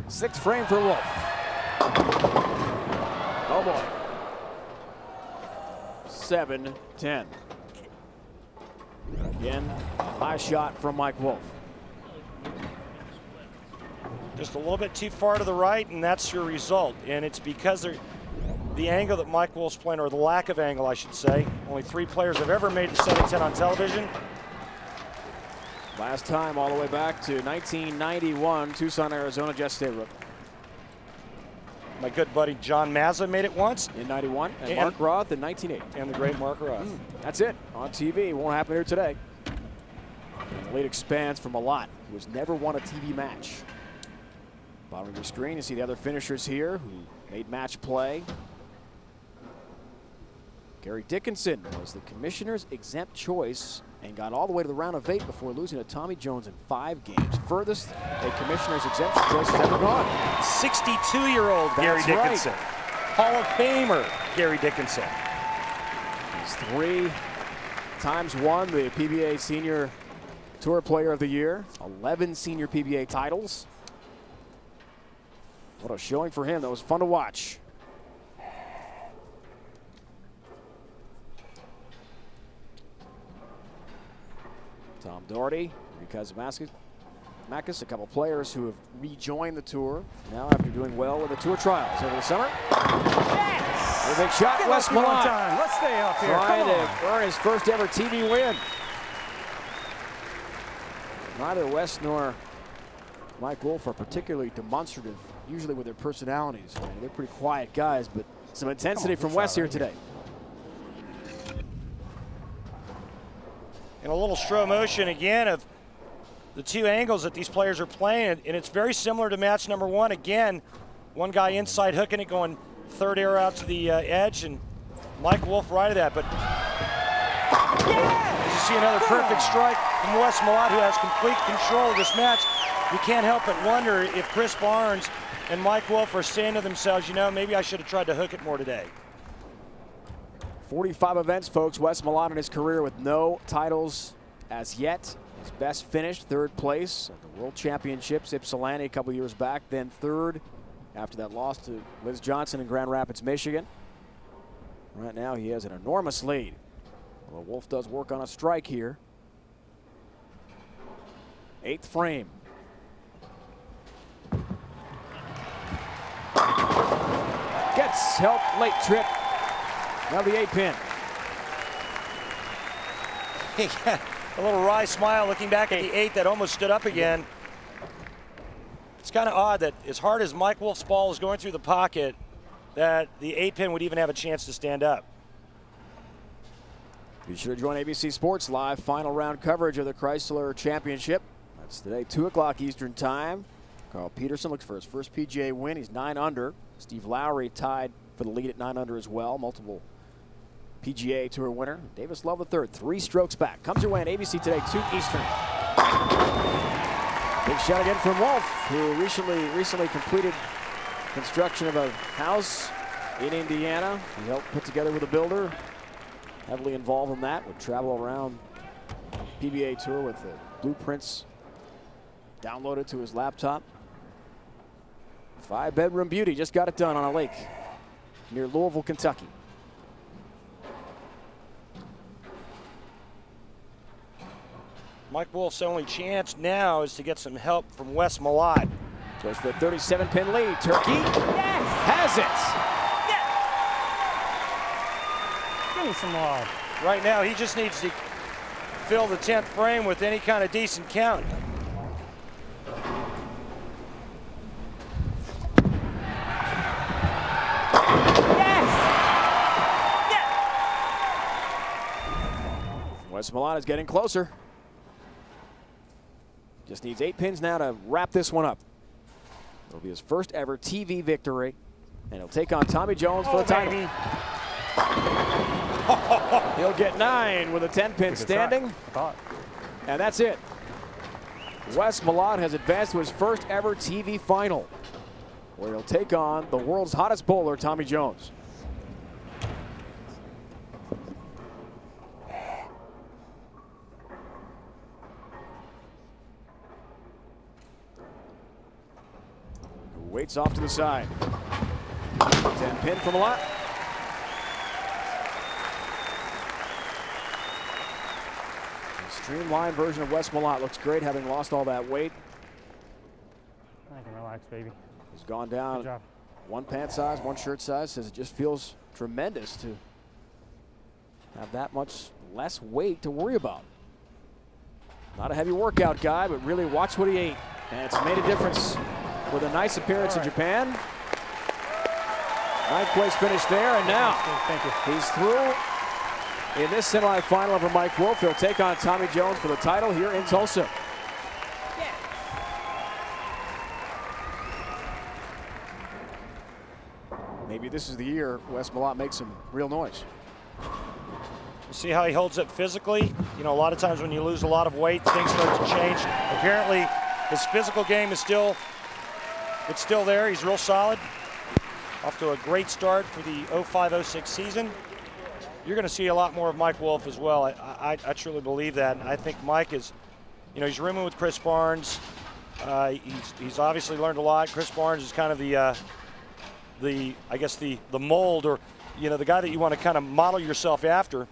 Sixth frame for Wolfe. Oh boy. 7-10. Again, high shot from Mike Wolfe. Just a little bit too far to the right, and that's your result. And it's because the angle that Mike Wolfe's playing, or the lack of angle, I should say. Only 3 players have ever made the 7-10 on television. Last time all the way back to 1991, Tucson, Arizona, Jet State Rookie. My good buddy John Mazza made it once. In 91, and Mark Roth in 1980. And the great Mark Roth. That's it, on TV. Won't happen here today. And the lead expands from Malott, who has never won a TV match. Bottom of your screen, you see the other finishers here who made match play. Gary Dickinson was the commissioner's exempt choice and got all the way to the round of 8 before losing to Tommy Jones in 5 games. Furthest a commissioner's exemption choice has ever gone. 62-year-old Gary Dickinson. Right. Hall of Famer Gary Dickinson. He's 3 times won the PBA Senior Tour Player of the Year. 11 senior PBA titles. What a showing for him. That was fun to watch. Tom Doherty, because Makis, a couple players who have rejoined the tour now after doing well with the tour trials over the summer. Yes! A big shot, Wes Malott. Let's stay up here. Trying to earn his first ever TV win. Neither Wes nor Mike Wolfe are particularly demonstrative, usually with their personalities. I mean, they're pretty quiet guys, but some intensity from Wes here today. And a little slow motion again of the 2 angles that these players are playing, and it's very similar to match number 1. Again, one guy inside hooking it, going 3rd arrow out to the edge, and Mike Wolfe right of that. But as you see another perfect strike from Wes Malott, who has complete control of this match. You can't help but wonder if Chris Barnes and Mike Wolfe are saying to themselves, you know, maybe I should have tried to hook it more today. 45 events, folks. Wes Malott in his career with no titles as yet. His best finish, 3rd place at the World Championships, Ypsilanti a couple years back, then 3rd after that loss to Liz Johnson in Grand Rapids, Michigan. Right now he has an enormous lead. Well, Wolfe does work on a strike here. 8th frame. Gets help, late trip. Now the 8-pin. He got a little wry smile looking back at the 8 that almost stood up again. It's kind of odd that as hard as Mike Wolfe's ball is going through the pocket, that the 8-pin would even have a chance to stand up. Be sure to join ABC Sports live final round coverage of the Chrysler Championship. That's today, 2 o'clock Eastern time. Carl Peterson looks for his first PGA win. He's 9 under. Steve Lowry tied for the lead at 9 under as well. Multiple PGA Tour winner. Davis Love III, 3 strokes back. Comes your way on ABC today, 2 Eastern. Big shot again from Wolfe, who recently completed construction of a house in Indiana. He helped put together with a builder. Heavily involved in that. Would travel around PBA Tour with the blueprints downloaded to his laptop. 5-bedroom beauty, just got it done on a lake near Louisville, Kentucky. Mike Wolfe's only chance now is to get some help from Wes Malott. Goes for a 37-pin lead. Turkey has it. Give me some love. Right now, he just needs to fill the 10th frame with any kind of decent count. Wes Malott is getting closer. Just needs 8 pins now to wrap this one up. It'll be his first ever TV victory, and he'll take on Tommy Jones for the title. He'll get 9 with a 10-pin standing, and that's it. Wes Malott has advanced to his first ever TV final, where he'll take on the world's hottest bowler, Tommy Jones. Waits off to the side. 10-pin from Malott. Streamlined version of Wes Malott looks great, having lost all that weight. I can relax, baby. He's gone down 1 pant size, 1 shirt size. Says it just feels tremendous to have that much less weight to worry about. Not a heavy workout guy, but really watch what he ate, and it's made a difference. With a nice appearance in Japan. 9th place finish there, and now he's through in this semifinal over Mike Wolfe. He'll take on Tommy Jones for the title here in Tulsa. maybe this is the year Wes Malott makes some real noise. We'll see how he holds up physically. You know, a lot of times when you lose a lot of weight, things start to change. Apparently, his physical game is still there. He's real solid. Off to a great start for the 05-06 season. You're going to see a lot more of Mike Wolfe as well. I truly believe that. And I think Mike is, you know, he's rooming with Chris Barnes. He's obviously learned a lot. Chris Barnes is kind of the I guess the mold, or, you know, the guy that you want to kind of model yourself after.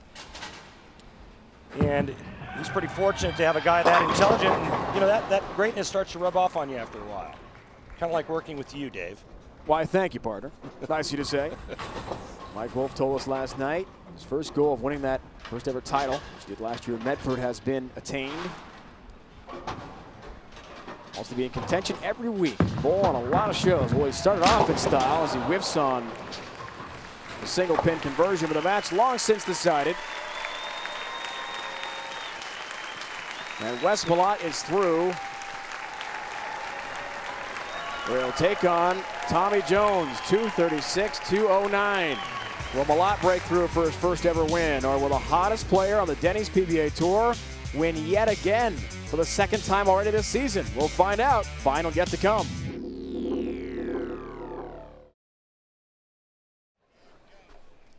And he's pretty fortunate to have a guy that intelligent. And, you know, that greatness starts to rub off on you after a while. Kind of like working with you, Dave. Why, thank you, partner. Nice of you to say. Mike Wolfe told us last night his first goal of winning that first ever title, which he did last year in Medford, has been attained. Wants to be in contention every week. Bowl on a lot of shows. Well, he started off in style as he whiffs on a single pin conversion, but the match long since decided. And Wes Malott is through. We'll take on Tommy Jones, 236-209. Will Malott break through for his first ever win, or will the hottest player on the Denny's PBA Tour win yet again for the second time already this season? We'll find out. Final yet to come.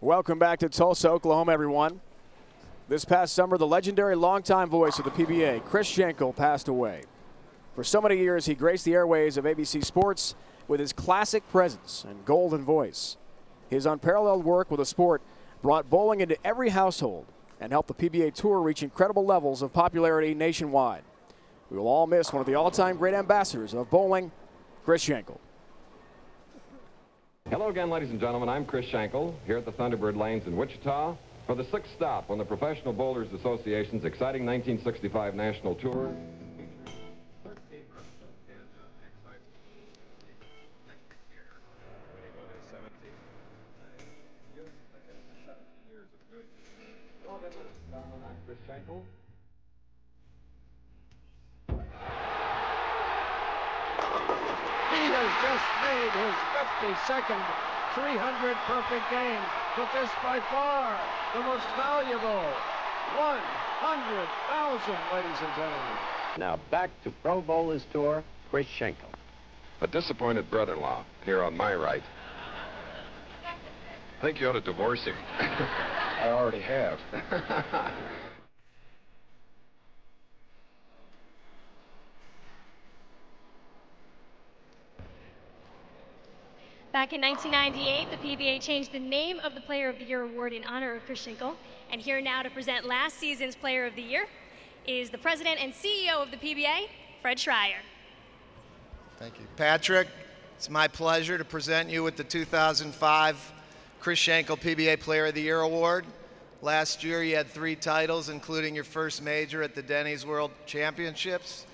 Welcome back to Tulsa, Oklahoma, everyone. This past summer, the legendary longtime voice of the PBA, Chris Schenkel, passed away. For so many years, he graced the airways of ABC Sports with his classic presence and golden voice. His unparalleled work with the sport brought bowling into every household and helped the PBA Tour reach incredible levels of popularity nationwide. We will all miss one of the all-time great ambassadors of bowling, Chris Schenkel. Hello again, ladies and gentlemen. I'm Chris Schenkel here at the Thunderbird Lanes in Wichita for the sixth stop on the Professional Bowlers Association's exciting 1965 National Tour. Schenkel. He has just made his 52nd 300 perfect game, but this by far the most valuable 100,000, ladies and gentlemen. Now back to Pro Bowlers Tour, Chris Schenkel. A disappointed brother-in-law here on my right. I think you ought to divorce him. I already have. Back in 1998, the PBA changed the name of the Player of the Year award in honor of Chris Schenkel. And here now to present last season's Player of the Year is the President and CEO of the PBA, Fred Schreier. Thank you, Patrick. It's my pleasure to present you with the 2005 Chris Schenkel PBA Player of the Year Award. Last year, you had 3 titles, including your first major at the Denny's World Championships,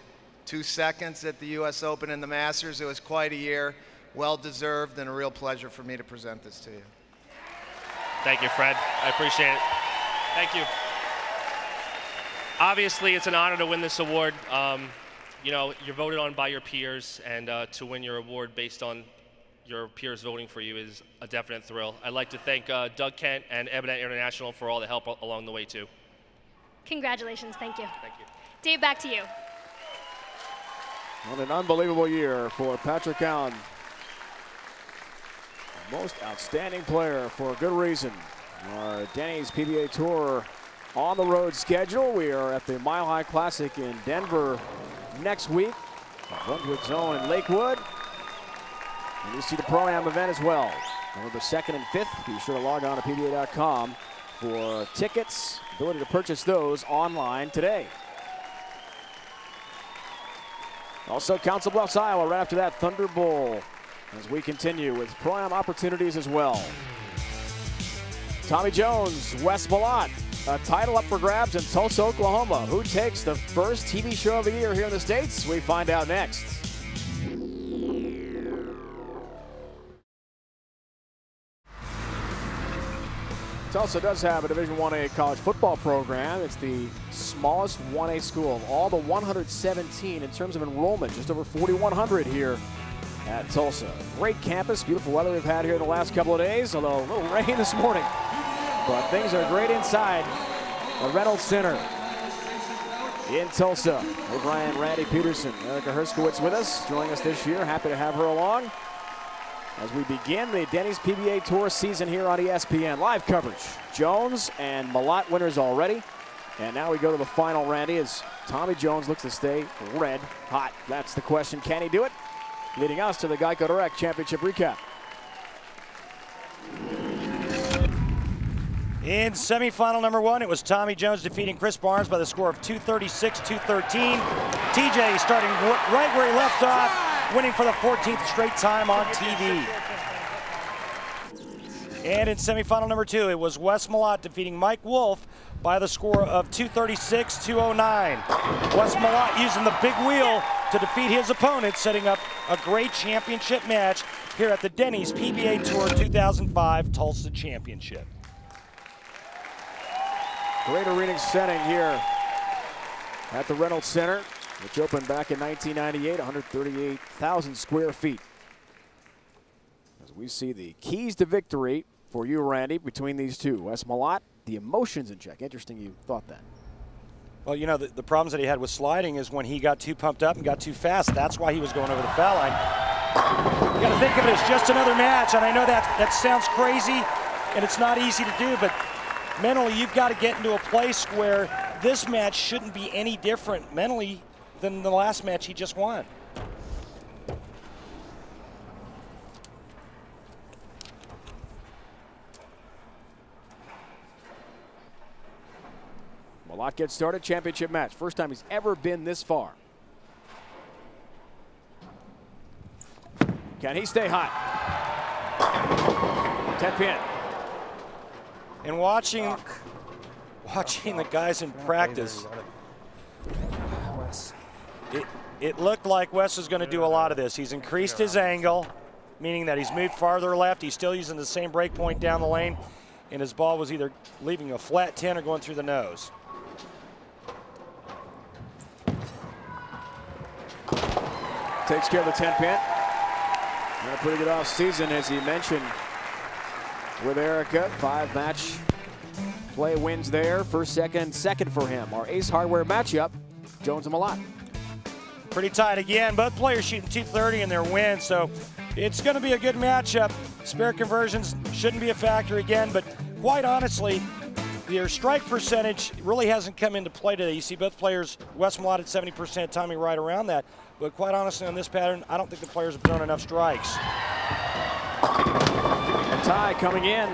2 seconds at the U.S. Open and the Masters. It was quite a year. Well-deserved, and a real pleasure for me to present this to you. Thank you, Fred. I appreciate it. Thank you. Obviously, it's an honor to win this award. You know, you're voted on by your peers, and to win your award based on your peers voting for you is a definite thrill. I'd like to thank Doug Kent and Ebenet International for all the help along the way, too. Congratulations. Thank you. Thank you. Dave, back to you. What an unbelievable year for Patrick Allen. Most outstanding player for a good reason. Our Denny's PBA Tour on the road schedule. We are at the Mile High Classic in Denver next week. Brunswick Zone in Lakewood. And you see the Pro-Am event as well. November 2nd and 5th. Be sure to log on to PBA.com for tickets. Ability to purchase those online today. Also Council Bluffs, Iowa, right after that Thunder Bowl, as we continue with Pro-Am opportunities as well. Tommy Jones, Wes Malott, a title up for grabs in Tulsa, Oklahoma. Who takes the first TV show of the year here in the States? We find out next. Tulsa does have a Division 1A college football program. It's the smallest 1A school of all the 117 in terms of enrollment, just over 4,100 here at Tulsa. Great campus, beautiful weather we've had here in the last couple of days, although a little rain this morning. But things are great inside the Reynolds Center in Tulsa. O'Brien, Randy Peterson, Erica Herskowitz with us, joining us this year. Happy to have her along as we begin the Denny's PBA Tour season here on ESPN. Live coverage. Jones and Malott winners already. And now we go to the final, Randy, as Tommy Jones looks to stay red hot. That's the question. Can he do it? Leading us to the Geico Direct Championship recap. In semifinal number 1, it was Tommy Jones defeating Chris Barnes by the score of 236-213. TJ starting right where he left off, winning for the 14th straight time on TV. And in semifinal number 2, it was Wes Malott defeating Mike Wolfe by the score of 236-209. Wes Malott using the big wheel to defeat his opponent, setting up a great championship match here at the Denny's PBA Tour 2005 Tulsa Championship. Great arena setting here at the Reynolds Center, which opened back in 1998, 138,000 square feet. As we see the keys to victory for you, Randy, between these two. Wes Malott, the emotions in check. Interesting you thought that. Well, you know, the problems that he had with sliding is when he got too pumped up and got too fast. That's why he was going over the foul line. You got to think of it as just another match, and I know that sounds crazy, and it's not easy to do, but mentally you've got to get into a place where this match shouldn't be any different mentally than the last match he just won. Malott gets started, championship match. First time he's ever been this far. Can he stay hot? 10-pin. And watching the guys in practice, it looked like Wes was going to do a lot of this. He's increased his angle, meaning that he's moved farther left. He's still using the same break point down the lane, and his ball was either leaving a flat 10 or going through the nose. Takes care of the 10-pin. And a pretty good off season, as he mentioned, with Erica. 5-match play wins there. First, second for him. Our Ace Hardware matchup, Jones and Malott. Pretty tight again. Both players shooting 230 in their win, so it's going to be a good matchup. Spare conversions shouldn't be a factor again, but quite honestly, their strike percentage really hasn't come into play today. You see both players, Wes Malott at 70%, Tommy right around that. But quite honestly, on this pattern, I don't think the players have thrown enough strikes. A tie coming in.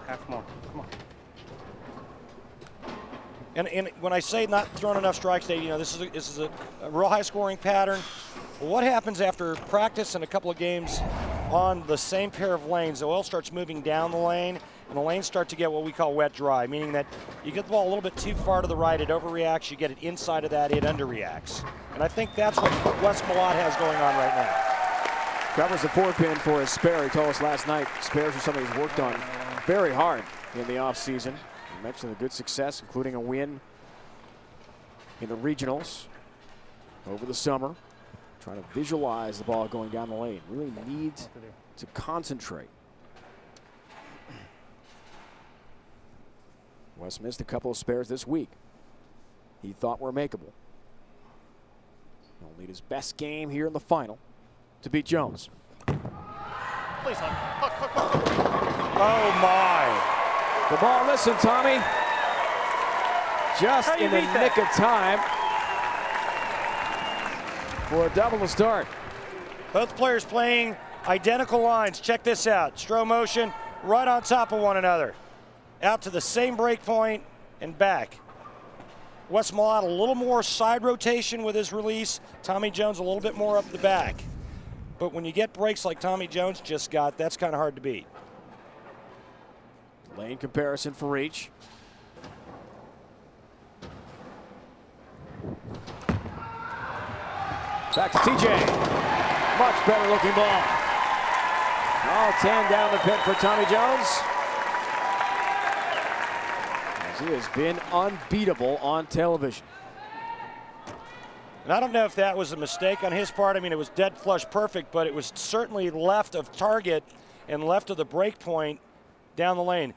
Half more. Come on. And when I say not throwing enough strikes, Dave, you know, this is a real high-scoring pattern. Well, what happens after practice and a couple of games on the same pair of lanes? The oil starts moving down the lane, and the lanes start to get what we call wet dry, meaning that you get the ball a little bit too far to the right, it overreacts. You get it inside of that, it underreacts. And I think that's what Wes Malott has going on right now. Covers the 4-pin for his spare. He told us last night spares are something he's worked on very hard in the offseason. He mentioned the good success, including a win in the regionals over the summer. Trying to visualize the ball going down the lane. Really needs to concentrate. Wes missed a couple of spares this week he thought were makeable. He'll need his best game here in the final to beat Jones. Please, hook. Oh, my. The ball, listen, Tommy. Just in the nick of time for a double to start. Both players playing identical lines. Check this out. Stroh motion right on top of one another. Out to the same break point and back. Wes Malott a little more side rotation with his release. Tommy Jones a little bit more up the back. But when you get breaks like Tommy Jones just got, that's kind of hard to beat. Lane comparison for each. Back to TJ. Much better looking ball. All 10 down the pit for Tommy Jones. As he has been unbeatable on television. And I don't know if that was a mistake on his part. I mean, it was dead flush perfect, but it was certainly left of target and left of the break point down the lane.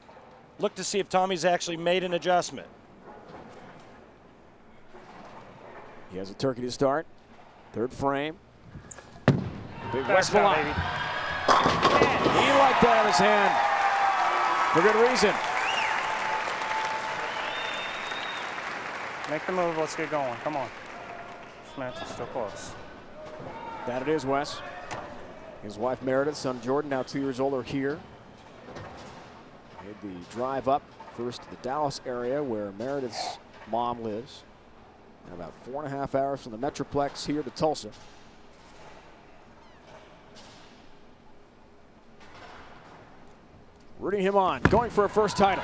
Look to see if Tommy's actually made an adjustment. He has a turkey to start. Third frame. Big Wes Malott. He liked that in his hand for good reason. Make the move. Let's get going. Come on. This match is still close. That it is, Wes. His wife Meredith, son Jordan, now 2 years old, are here. Made the drive up first to the Dallas area where Meredith's mom lives. And about 4.5 hours from the Metroplex here to Tulsa. Rooting him on, going for a first title.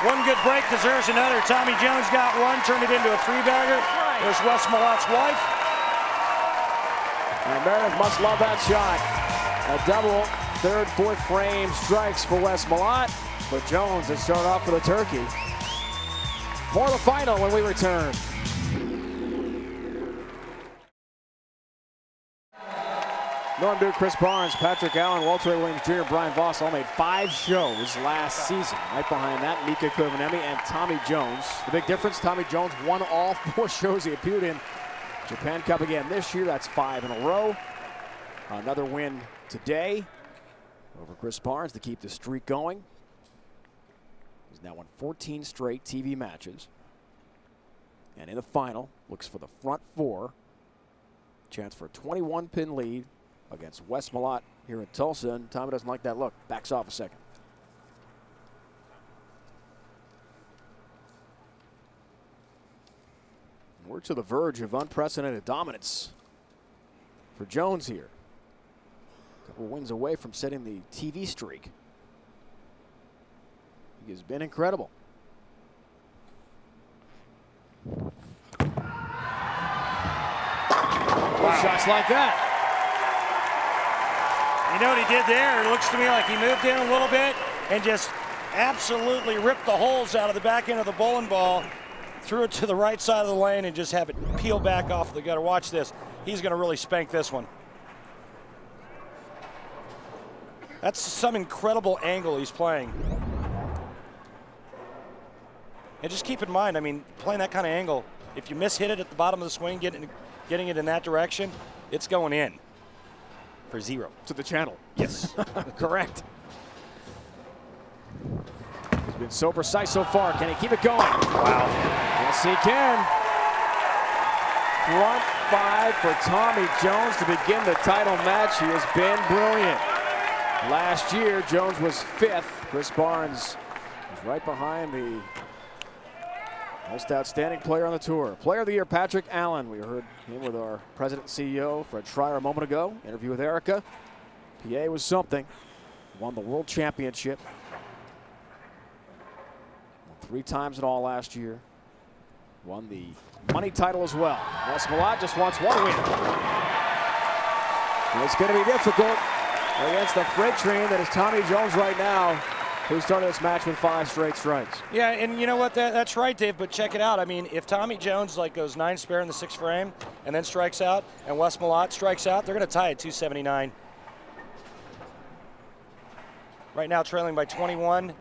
One good break deserves another. Tommy Jones got one, turned it into a three-bagger. There's Wes Malott's wife. And Meredith must love that shot. A double, third, fourth frame strikes for Wes Malott. But Jones has started off with a turkey. More of the final when we return. Norm Duke, Chris Barnes, Patrick Allen, Walter Williams Jr., Brian Voss all made 5 shows last season. Right behind that, Mika Koivuniemen and Tommy Jones. The big difference, Tommy Jones won all 4 shows he appeared in. Japan Cup again this year, that's 5 in a row. Another win today over Chris Barnes to keep the streak going. He's now won 14 straight TV matches. And in the final, looks for the front 4. Chance for a 21-pin lead against Wes Malott here in Tulsa, and Tommy doesn't like that look. Backs off a second. We're to the verge of unprecedented dominance for Jones here. A couple wins away from setting the TV streak. He has been incredible. Wow. Shots like that. You know what he did there? It looks to me like he moved in a little bit and just absolutely ripped the holes out of the back end of the bowling ball, threw it to the right side of the lane, and just have it peel back off the gutter. Watch this. He's going to really spank this one. That's some incredible angle he's playing. And just keep in mind, I mean, playing that kind of angle, if you miss hit it at the bottom of the swing, getting it in that direction, it's going in. For 0. To the channel. Yes. Correct. He's been so precise so far. Can he keep it going? Wow. Yes, he can. Front 5 for Tommy Jones to begin the title match. He has been brilliant. Last year, Jones was 5th. Chris Barnes was right behind the most outstanding player on the tour. Player of the Year, Patrick Allen. We heard him with our president and CEO, Fred Schreier, a moment ago. Interview with Erica. PA was something. Won the World Championship. Won 3 times in all last year. Won the money title as well. Wes Malott just wants 1 win. And it's going to be difficult against the freight train that is Tommy Jones right now, who started this match with 5 straight strikes. Yeah, and you know what? That's right, Dave, but check it out. I mean, if Tommy Jones goes 9 spare in the 6th frame and then strikes out, and Wes Malott strikes out, they're going to tie at 279. Right now trailing by 21.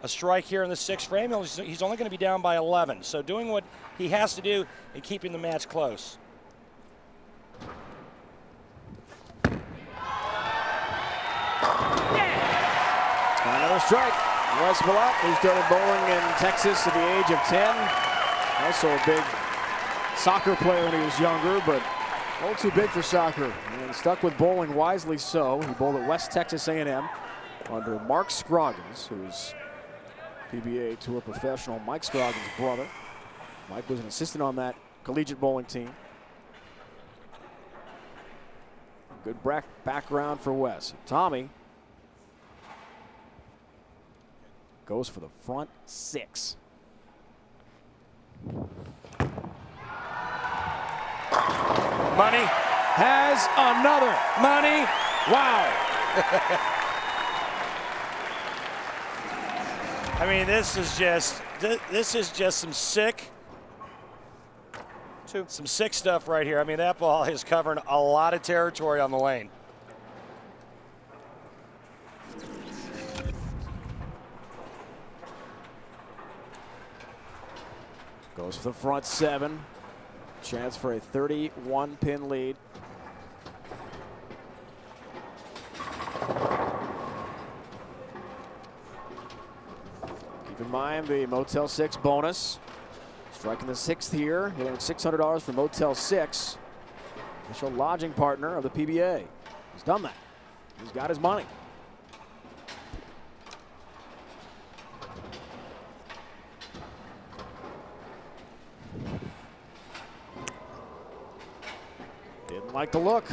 A strike here in the 6th frame, he's only going to be down by 11. So doing what he has to do and keeping the match close. Another strike. Wes Malott, who started bowling in Texas at the age of 10. Also a big soccer player when he was younger, but a little too big for soccer. And stuck with bowling wisely so. He bowled at West Texas A&M under Mark Scroggins, who's PBA Tour professional, Mike Scroggins' brother. Mike was an assistant on that collegiate bowling team. Good background for Wes. Tommy goes for the front 6. Money. Has another. Money. Wow. I mean, this is just some sick stuff right here. I mean, that ball is covering a lot of territory on the lane. Goes for the front 7. Chance for a 31-pin lead. Keep in mind the Motel 6 bonus. Striking the 6th here. He earned $600 for Motel 6. Official lodging partner of the PBA. He's done that. He's got his money. Didn't like the look.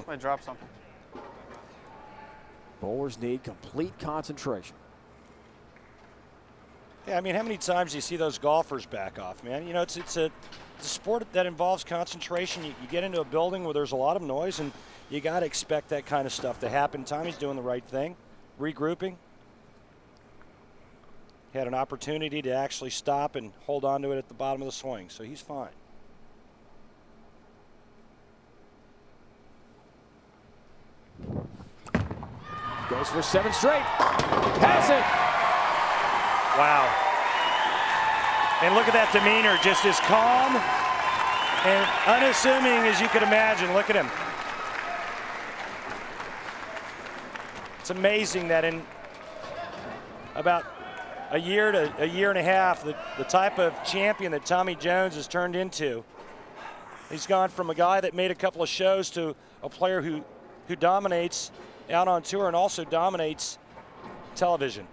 I dropped something. Bowlers need complete concentration. Yeah, I mean, how many times do you see those golfers back off, man? You know, it's a sport that involves concentration. You get into a building where there's a lot of noise, and you got to expect that kind of stuff to happen. Tommy's doing the right thing, regrouping. He had an opportunity to actually stop and hold on to it at the bottom of the swing, so he's fine. Goes for 7 straight. Has it. Wow. And look at that demeanor, just as calm and unassuming as you could imagine. Look at him. It's amazing that in about a year to a year and a half, the type of champion that Tommy Jones has turned into. He's gone from a guy that made a couple of shows to a player who dominates out on tour and also dominates television.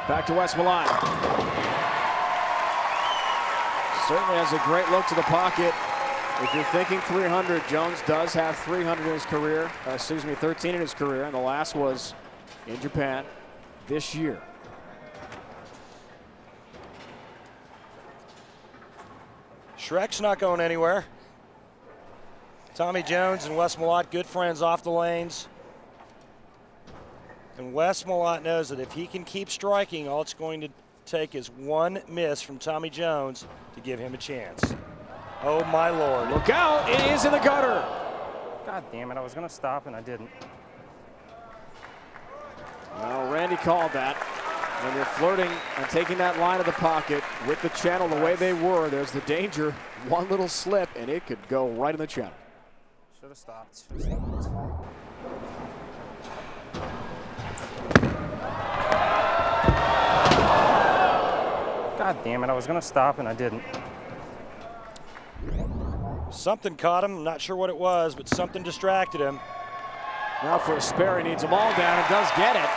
Back to Wes Malott. Certainly has a great look to the pocket. If you're thinking 300, Jones does have 300 in his career, 13 in his career, and the last was in Japan this year. Shrek's not going anywhere. Tommy Jones and Wes Malott, good friends off the lanes. And Wes Malott knows that if he can keep striking, all it's going to take is one miss from Tommy Jones to give him a chance. Oh, my Lord. Look out, it is in the gutter. God damn it, I was going to stop and I didn't. Well, Randy called that. When you're flirting and taking that line of the pocket with the channel the way they were, there's the danger. One little slip and it could go right in the channel. Should have stopped. God damn it, I was going to stop and I didn't. Something caught him, not sure what it was, but something distracted him. Now for a spare, he needs them all down and does get it.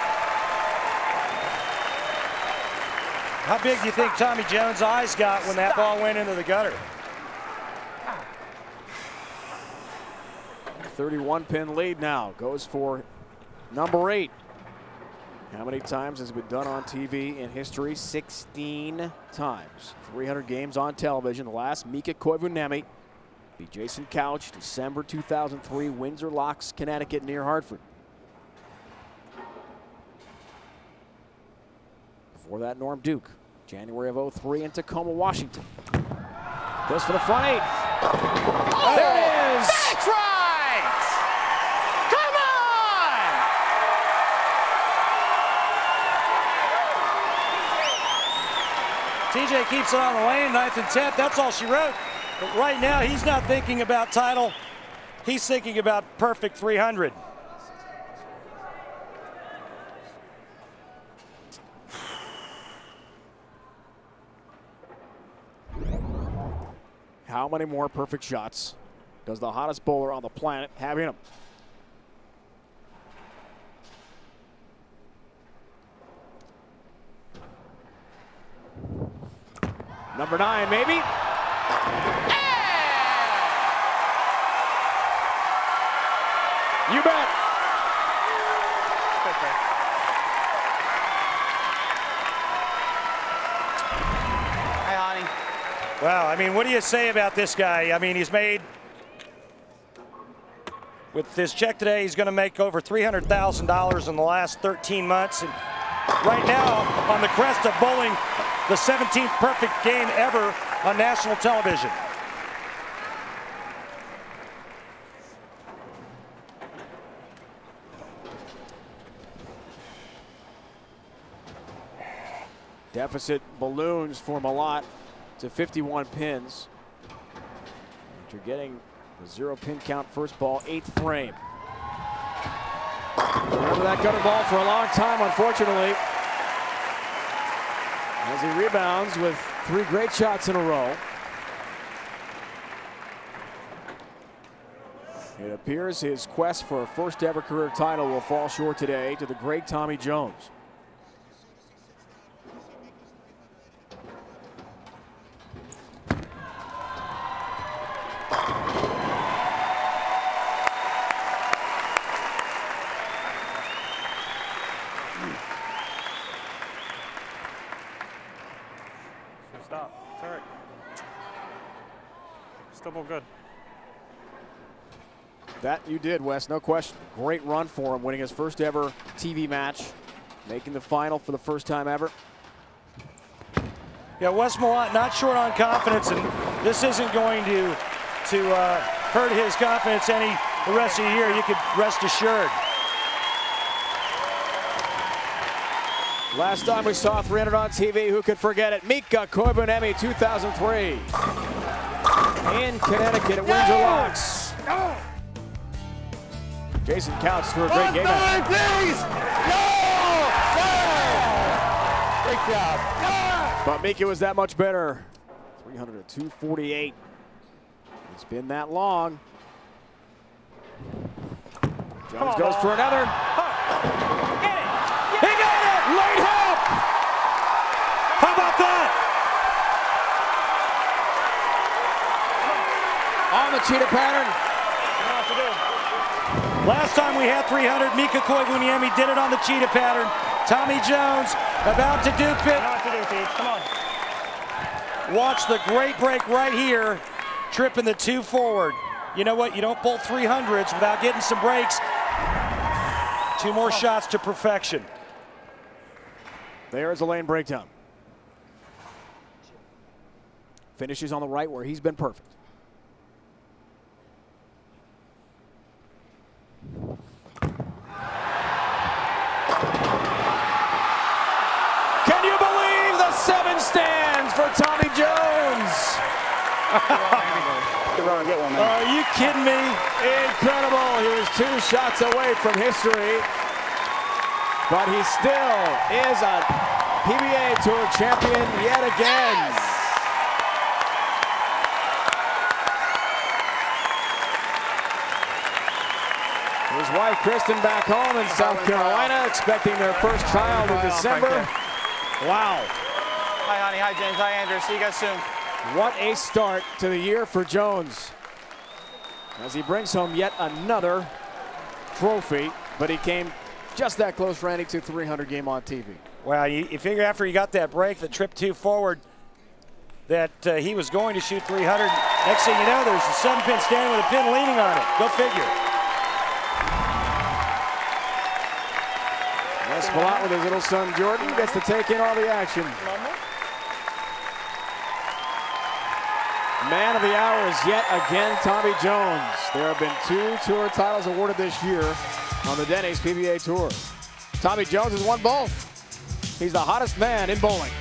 How big do you think Tommy Jones' eyes got when that ball went into the gutter? 31-pin lead now. Goes for number 8. How many times has it been done on TV in history? 16 times. 300 games on television. The last, Mika Koivuniemi beat Jason Couch, December 2003, Windsor Locks, Connecticut, near Hartford. Before that, Norm Duke, January of '03 in Tacoma, Washington. Goes for the front 8. Oh, there it is! That's right! Come on! TJ keeps it on the lane, 9th and 10th. That's all she wrote. But right now, he's not thinking about title. He's thinking about perfect 300. How many more perfect shots does the hottest bowler on the planet have in him? Number 9, maybe. You bet. Hi, honey. Wow, I mean, what do you say about this guy? I mean, he's made With this check today, he's going to make over $300,000 in the last 13 months. And right now, on the crest of bowling the 17th perfect game ever on national television. Deficit balloons for Malott to 51 pins. After getting the 0 pin count first ball, 8th frame. Remember that gutter ball for a long time, unfortunately. As he rebounds with 3 great shots in a row. It appears his quest for a first ever career title will fall short today to the great Tommy Jones. Stop. It's all right. Still ball good. That you did, Wes, no question. Great run for him, winning his first ever TV match, making the final for the first time ever. Yeah, Wes Malott not short on confidence, and this isn't going to hurt his confidence any the rest of the year. You could rest assured. Last time we saw 300 on TV, who could forget it? Mika Koivuniemi, 2003. In Connecticut, it wins or locks. Jason Couch threw a great game. Please! Great job. But Mika was that much better. 300 to 248. It's been that long. Jones goes for another. He got it! Late help! How about that? On the cheetah pattern. Last time we had 300, Mika Koivuniemi did it on the cheetah pattern. Tommy Jones about to dupe it. Come on. Watch the great break right here, tripping the 2 forward. You know what? You don't bowl 300s without getting some breaks. 2 more shots to perfection. There is a lane breakdown. Finishes on the right where he's been perfect. Can you believe the 7 stands for Tommy Jones? Are you kidding me? Incredible. He was 2 shots away from history. But he still is a PBA Tour champion yet again. His wife Kristen back home in South Carolina, expecting their first child in December. Wow. Hi, honey. Hi, James. Hi, Andrew. See you guys soon. What a start to the year for Jones, as he brings home yet another trophy, but he came just that close, Randy, to 300 game on TV. Well, you figure after he got that break, the trip 2 forward, that he was going to shoot 300. Next thing you know, there's a 7-pin stand with a pin leaning on it. Go figure. Wes Malott with his little son Jordan gets to take in all the action. Man of the hour is yet again Tommy Jones. There have been 2 tour titles awarded this year on the Denny's PBA Tour. Tommy Jones has won both. He's the hottest man in bowling.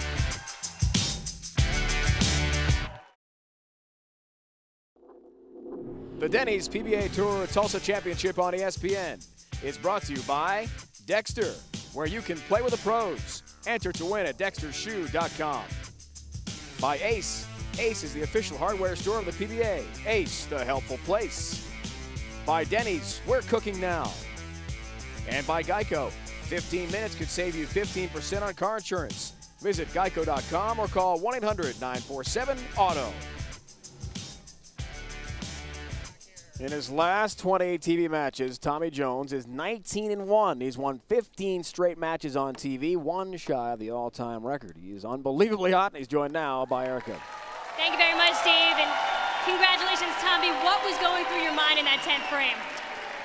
The Denny's PBA Tour Tulsa Championship on ESPN is brought to you by Dexter, where you can play with the pros. Enter to win at dextershoe.com. By Ace. Ace is the official hardware store of the PBA. Ace, the helpful place. By Denny's, we're cooking now. And by Geico. 15 minutes could save you 15% on car insurance. Visit geico.com or call 1-800-947-AUTO. In his last 28 TV matches, Tommy Jones is 19-1. He's won 15 straight matches on TV, 1 shy of the all-time record. He is unbelievably hot, and he's joined now by Erica. Thank you very much, Dave, and congratulations, Tommy. What was going through your mind in that 10th frame?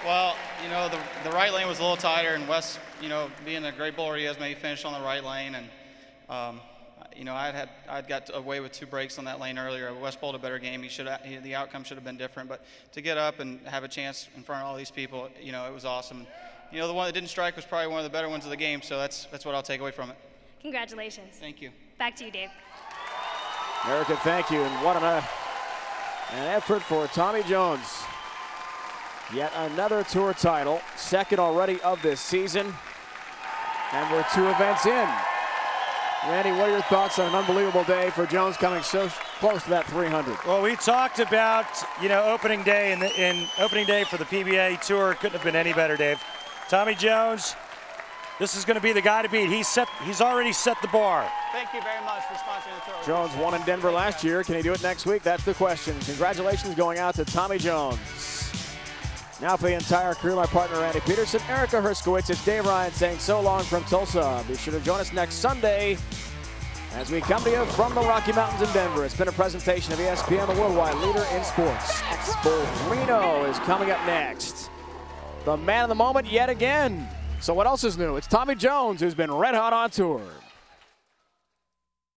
Well, you know, the right lane was a little tighter, and Wes, you know, being a great bowler he is, maybe finished on the right lane, and you know, I'd got away with 2 breaks on that lane earlier. Wes bowled a better game. The outcome should have been different, but to get up and have a chance in front of all these people, you know, it was awesome. You know, the one that didn't strike was probably one of the better ones of the game, so that's what I'll take away from it. Congratulations. Thank you. Back to you, Dave. Erica, thank you, and what an effort for Tommy Jones. Yet another tour title, second already of this season, and we're 2 events in. Randy, what are your thoughts on an unbelievable day for Jones coming so close to that 300? Well, we talked about, you know, opening day, and in opening day for the PBA Tour couldn't have been any better, Dave. Tommy Jones, this is going to be the guy to beat. He's already set the bar. Thank you very much for sponsoring the tour. Jones won in Denver last year. Can he do it next week? That's the question. Congratulations going out to Tommy Jones. Now for the entire crew, my partner Randy Peterson, Erica Herskowitz, it's Dave Ryan saying so long from Tulsa. Be sure to join us next Sunday as we come to you from the Rocky Mountains in Denver. It's been a presentation of ESPN, the worldwide leader in sports. Expo Reno is coming up next. The man of the moment yet again. So what else is new? It's Tommy Jones, who's been red hot on tour.